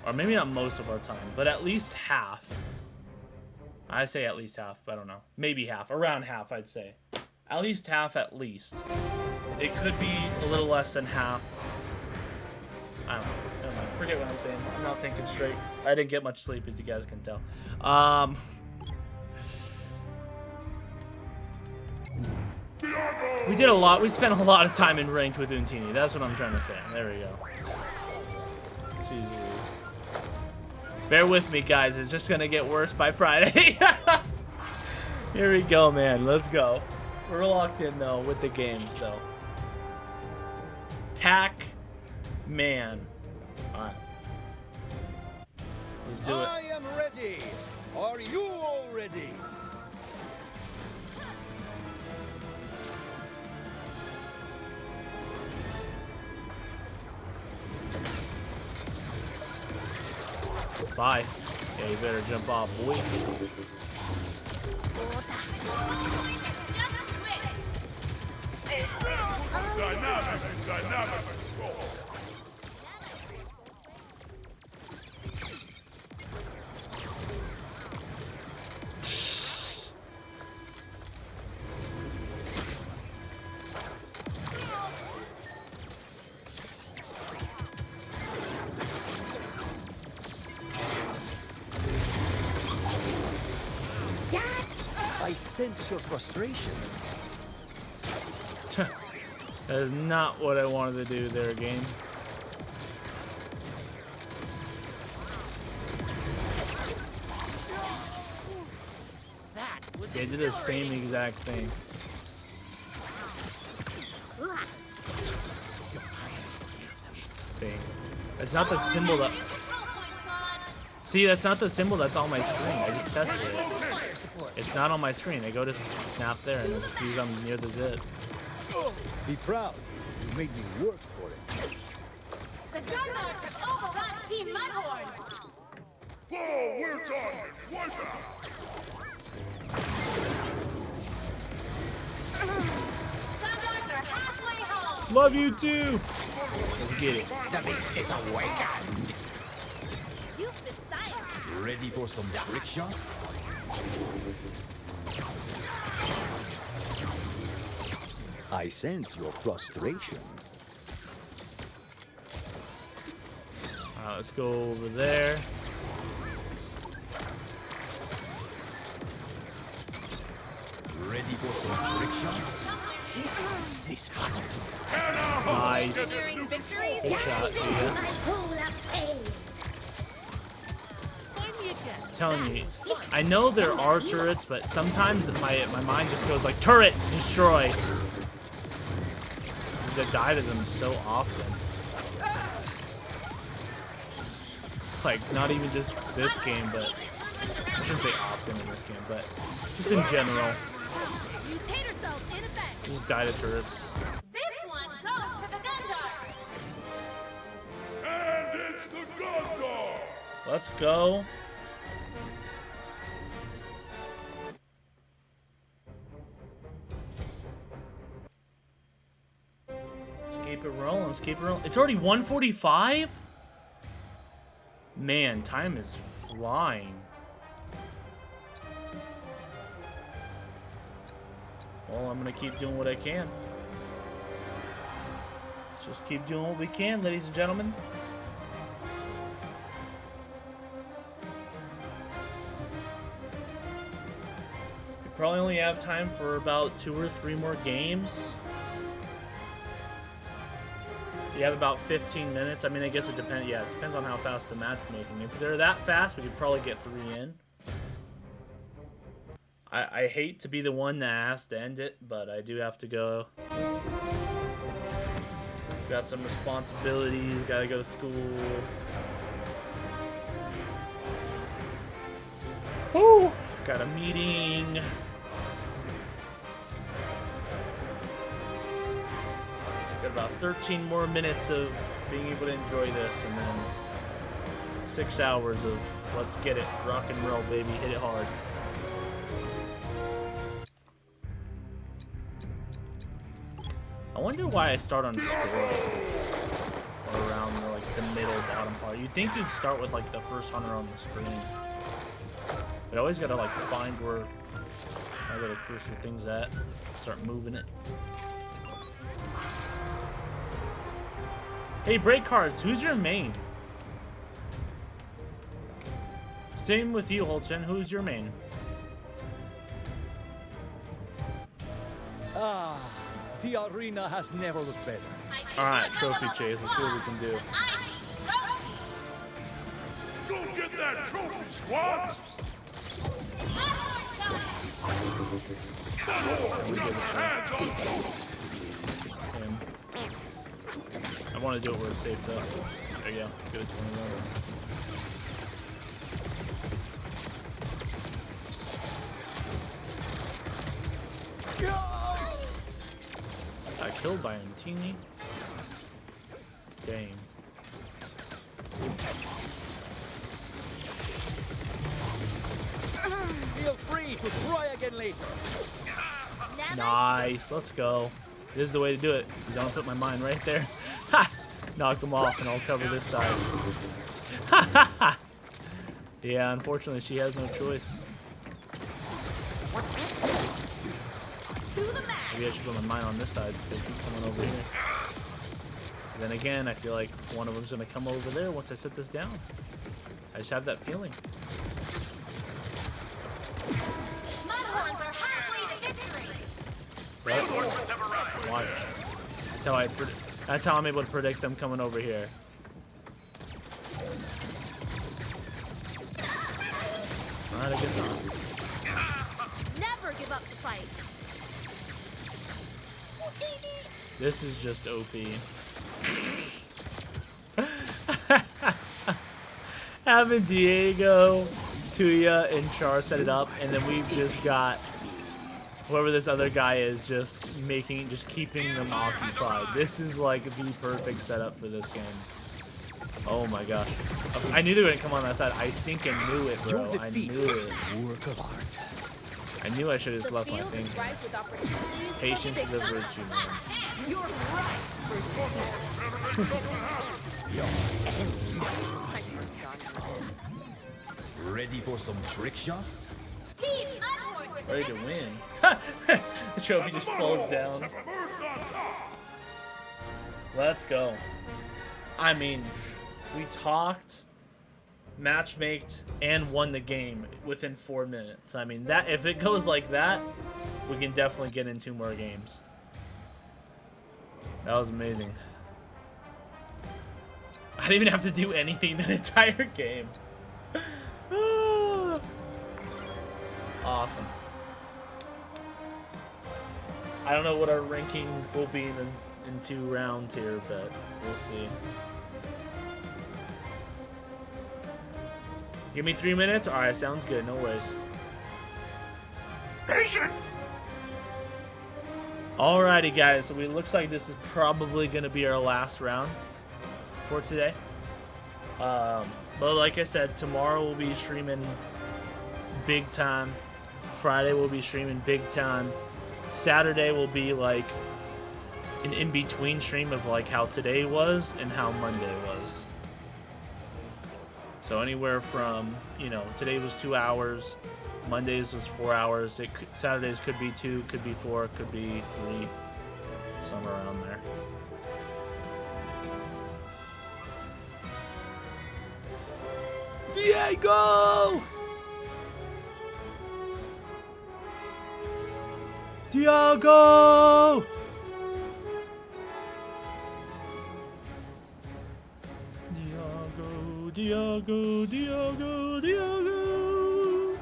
or maybe not most of our time, but at least half. I say at least half, but I don't know. Maybe half. Around half, I'd say. At least half, at least. It could be a little less than half. I don't know. Forget what I'm saying. I'm not thinking straight. I didn't get much sleep, as you guys can tell. We did a lot. We spent a lot of time in ranked with Untini. That's what I'm trying to say. There we go. Jesus. Bear with me, guys. It's just gonna get worse by Friday. Here we go, man. Let's go. We're locked in though with the game, so. Pac-Man. All right. Let's do it. I am ready. Are you all ready? Bye. Yeah, you better jump off, boy. Dynamic. I sense your frustration. That is not what I wanted to do there, game. They did the same exact thing. This thing. That's not the symbol that... See, that's not the symbol that's on my screen. I just tested it. It's not on my screen. I go to snap there and it's because I'm near the zip. Be proud. You made me work for it. The Gundarks have overrun Team Mudhorn. Whoa, we're done. Wipe out. Gundarks are halfway home. Love you too. Let's get it. The beast is awakened. You've been silenced. Ready for some trick shots? I sense your frustration. Alright, let's go over there. Ready for some trick shots? This hunt. Nice. During victories, Good shot, dude. Telling you, I know there are turrets, but sometimes my mind just goes like turret destroy. Because I die to them so often. Like not even just this game, but I shouldn't say often in this game, but just in general. Mutator cells in effect. Just die to turrets. This one goes to the Gundar. And it's the Gundar. Let's go. Let's keep it rolling. Let's keep it rolling. It's already 1:45? Man, time is flying. Well, I'm gonna keep doing what I can. Let's just keep doing what we can, ladies and gentlemen. Probably only have time for about 2 or 3 more games. You have about 15 minutes. I mean, I guess it depends. Yeah, it depends on how fast the matchmaking. If they're that fast, we could probably get 3 in. I hate to be the one that has to end it, but I do have to go. Got some responsibilities. Gotta go to school. Woo! Got a meeting. Got about 13 more minutes of being able to enjoy this, and then 6 hours of let's get it, rock and roll, baby, hit it hard. I wonder why I start on score or around like the middle bottom part. You'd think you'd start with like the first hunter on the screen, but I always gotta like find where my little cursor thing's at, start moving it. Hey, break cards, who's your main? Same with you, Holton. Who's your main? Ah, the arena has never looked better. Alright, trophy chase. Let's see what we can do. Go get that trophy, squad! Him. I want to do it where it's safe though. There you go. Good 21. Got killed by Antini. Dang. Feel free to try again later. Nice. Let's go. This is the way to do it. He's gonna put my mine right there. Ha! Knock him off and I'll cover this side. Yeah, unfortunately she has no choice. Maybe I should put my mine on this side so they keep coming over here. Then again, I feel like one of them's gonna come over there once I set this down. I just have that feeling. Mudhorns are halfway to victory. Right? Watch. That's how I'm able to predict them coming over here. Alright, I guess not. Never give up the fight. This is just OP. Having Diieggooo, Tuya, and Char set it up, and then we've just got whoever this other guy is just keeping them occupied. This is like the perfect setup for this game. Oh my gosh. I knew they were gonna come on that side. I stinking knew it, bro. I knew it. Work of art. I knew I should have just left my Field thing. is ripe with opportunities. Patience is a virtue, man. You're right. Ready for some trick shots? Team Mudhorn with the Ready to victory. win. The trophy just falls down. Let's go. I mean, we talked, matchmaked, and won the game within 4 minutes. I mean, that if it goes like that, we can definitely get in 2 more games. That was amazing. I didn't even have to do anything that entire game. Awesome. I don't know what our ranking will be in 2 rounds here, but we'll see. Give me 3 minutes? Alright, sounds good. No worries. Patient! Alrighty, guys. So it looks like this is probably going to be our last round for today. But like I said, tomorrow we'll be streaming big time. Friday we'll be streaming big time. Saturday will be like an in-between stream of like how today was and how Monday was. So anywhere from, you know, today was 2 hours, Mondays was 4 hours, Saturdays could be 2, could be 4, could be 3, somewhere around there. Diieggooo! Diieggooo! Diieggooo, Diieggooo, Diieggooo, Diieggooo!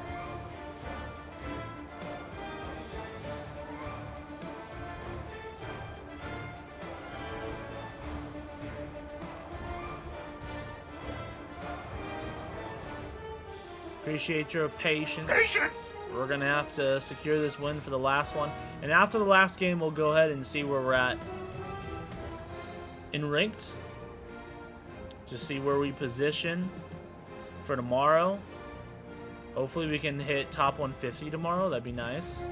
Appreciate your patience. We're gonna have to secure this win for the last one. And after the last game, we'll go ahead and see where we're at in ranked. Just see where we position for tomorrow. Hopefully we can hit top 150 tomorrow. That'd be nice.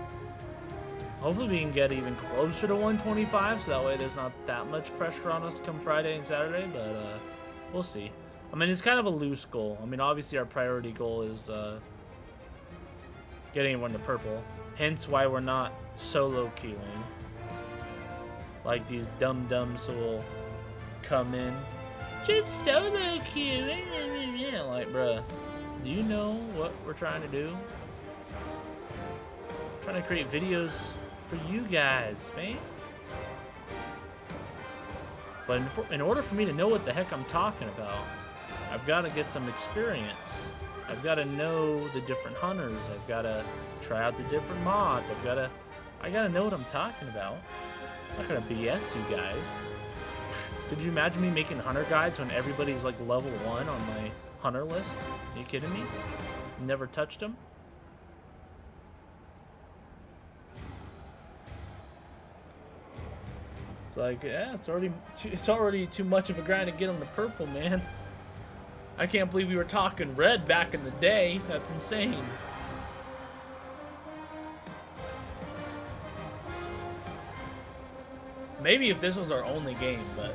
Hopefully we can get even closer to 125, so that way there's not that much pressure on us come Friday and Saturday, but we'll see. I mean, it's kind of a loose goal. I mean, obviously our priority goal is getting everyone to purple. Hence why we're not solo queuing. Like these dum-dums who will come in. Just solo queuing. Yeah, like, bruh, do you know what we're trying to do? We're trying to create videos for you guys, man. But in order for me to know what the heck I'm talking about, I've got to get some experience. I've got to know the different hunters. I've got to try out the different mods. I gotta know what I'm talking about. I'm not gonna BS you guys. Could you imagine me making hunter guides when everybody's like level 1 on my hunter list? Are you kidding me? Never touched them. It's like, yeah, it's already too much of a grind to get on the purple, man. I can't believe we were talking red back in the day. That's insane. Maybe if this was our only game, but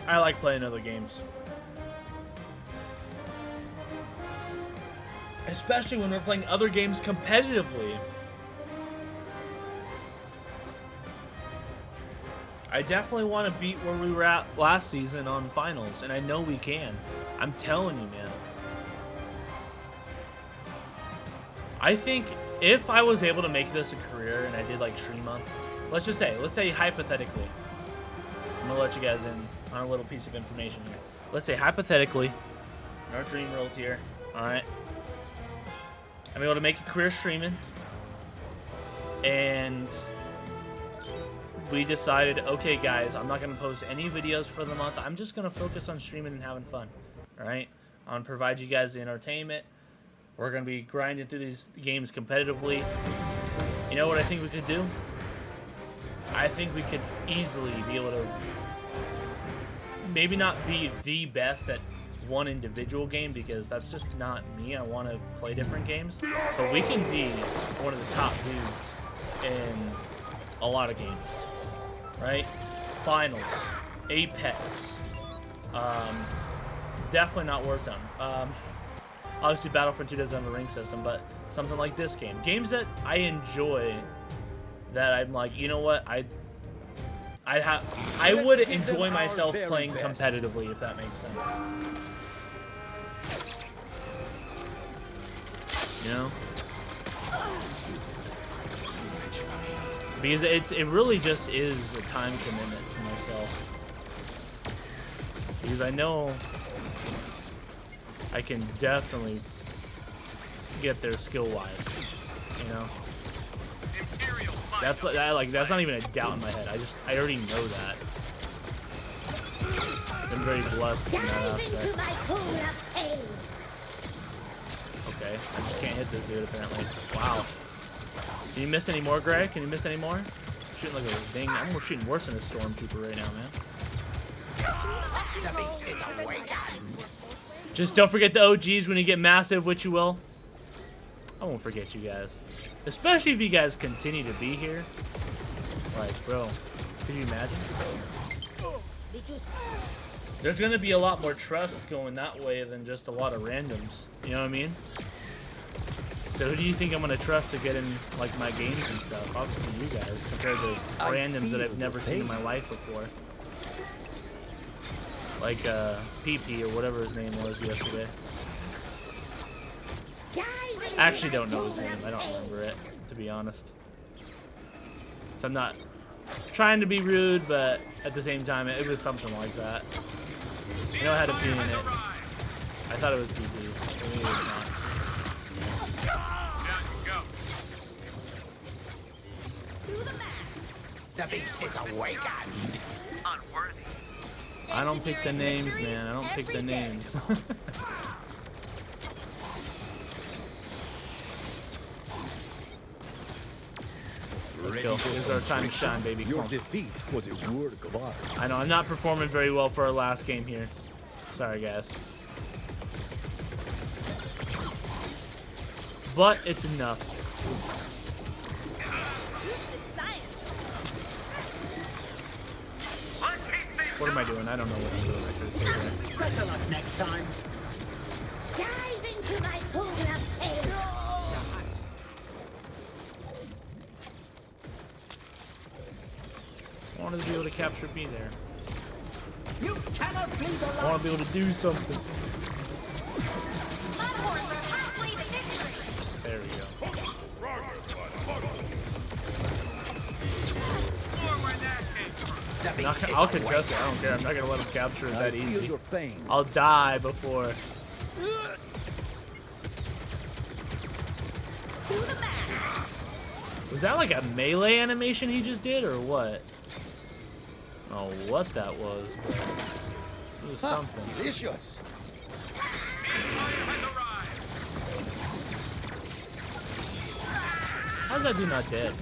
I like playing other games. Especially when we're playing other games competitively. I definitely want to beat where we were at last season on finals, and I know we can. I'm telling you, man. I think if I was able to make this a career and I did like stream month, let's say hypothetically, I'm gonna let you guys in on a little piece of information here. Let's say hypothetically, in our dream world here, all right, I'm able to make a career streaming, and we decided, okay guys, I'm not gonna post any videos for the month. I'm just gonna focus on streaming and having fun. All right, I'm gonna provide you guys the entertainment. We're gonna be grinding through these games competitively. You know what I think we could do? I think we could easily be able to maybe not be the best at one individual game, because that's just not me. I want to play different games, but we can be one of the top dudes in a lot of games, right? Finals, Apex, definitely not Warzone. Obviously Battlefront 2 doesn't have a ring system, but something like this game, games that I enjoy, that I'm like, you know what, I would enjoy myself playing competitively, if that makes sense. You know? Because it really just is a time commitment for myself. Because I know I can definitely get there skill-wise, you know? That's not even a doubt in my head. I already know that. Been very blessed in that aspect. Okay, I just can't hit this dude apparently. Wow. Can you miss any more, Greg? Can you miss any more? I'm shooting like a thing. I'm shooting worse than a stormtrooper right now, man. Just don't forget the OGs when you get massive, which you will. I won't forget you guys. Especially if you guys continue to be here. Like, bro, can you imagine? There's gonna be a lot more trust going that way than just a lot of randoms. You know what I mean? So who do you think I'm gonna trust to get in like my games and stuff? Obviously you guys, compared to randoms that I've never seen in my life before. Like PP or whatever his name was yesterday. I actually don't know his name. I don't remember it, to be honest. I'm not trying to be rude, but at the same time, it was something like that. I know it had a P in it. I thought it was PP. Maybe it's not. Down you go. To the max. The beast is awakened. Unworthy. I don't pick the names, man. I don't pick the names. Let's go. Here's our time to shine, baby. Come Your on. defeat was a work of art. I know I'm not performing very well for our last game here. Sorry, guys. But it's enough. Science. What am I doing? I don't know what I'm doing. I should have said that. Better luck next time. Dive into my pool of pain. I wanted to be able to capture B there. You cannot be the I want to be able to do something. Mudhorns are halfway to victory. There we go. More where that came from. The beast is I'll contest it. awakened. I don't care. I'm not going to let him capture it I that feel easy. your pain. I'll die before. To the max. Was that like a melee animation he just did, or what? Oh, what that was, but it was something. Delicious. Has arrived. How's that dude not dead?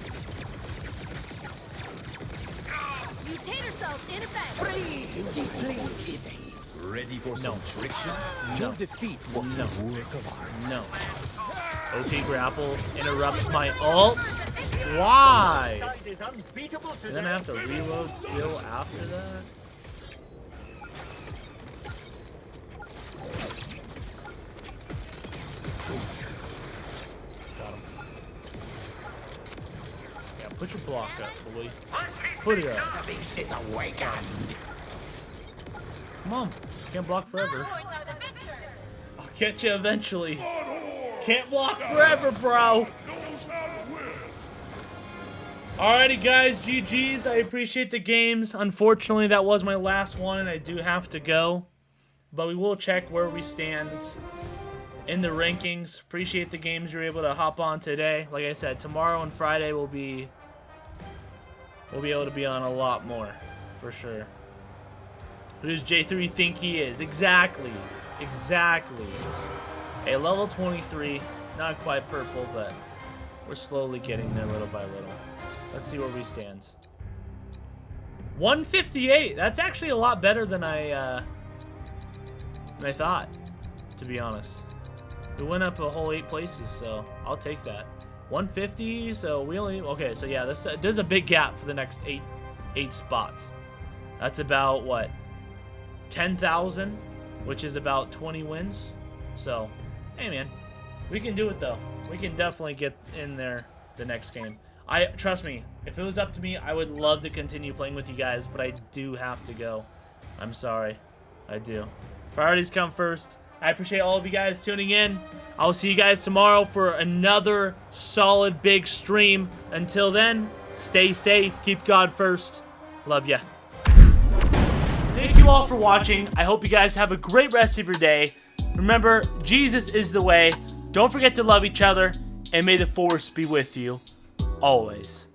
Mutator cells in effect. Ready for some trick shots? No. Your defeat was No. a work of art. No. OP grapple interrupts my ult. Why? side is unbeatable And today. then I have to reload still after that? Got him. Yeah, put your block up, boy. Put it up. The beast is awakened. Come on. Can't block forever. Mudhorns are the victor. I'll catch you eventually. Can't block forever, bro. Alrighty, guys. GG's. I appreciate the games. Unfortunately, that was my last one, and I do have to go. But we will check where we stand in the rankings. Appreciate the games you're able to hop on today. Like I said, tomorrow and Friday we'll be able to be on a lot more, for sure. Who does J3 think he is? Exactly. Exactly. A level 23. Not quite purple, but we're slowly getting there little by little. Let's see where we stand. 158. That's actually a lot better than I thought, to be honest. We went up a whole 8 places, so I'll take that. 150. So we only okay. So yeah, there's a big gap for the next eight spots. That's about what? 10,000, which is about 20 wins. So, hey man, we can do it though. We can definitely get in there the next game. Trust me, if it was up to me, I would love to continue playing with you guys, but I do have to go. I'm sorry. I do. Priorities come first. I appreciate all of you guys tuning in. I'll see you guys tomorrow for another solid big stream. Until then, stay safe. Keep God first. Love ya. Thank you all for watching. I hope you guys have a great rest of your day. Remember, Jesus is the way. Don't forget to love each other, and may the Force be with you always.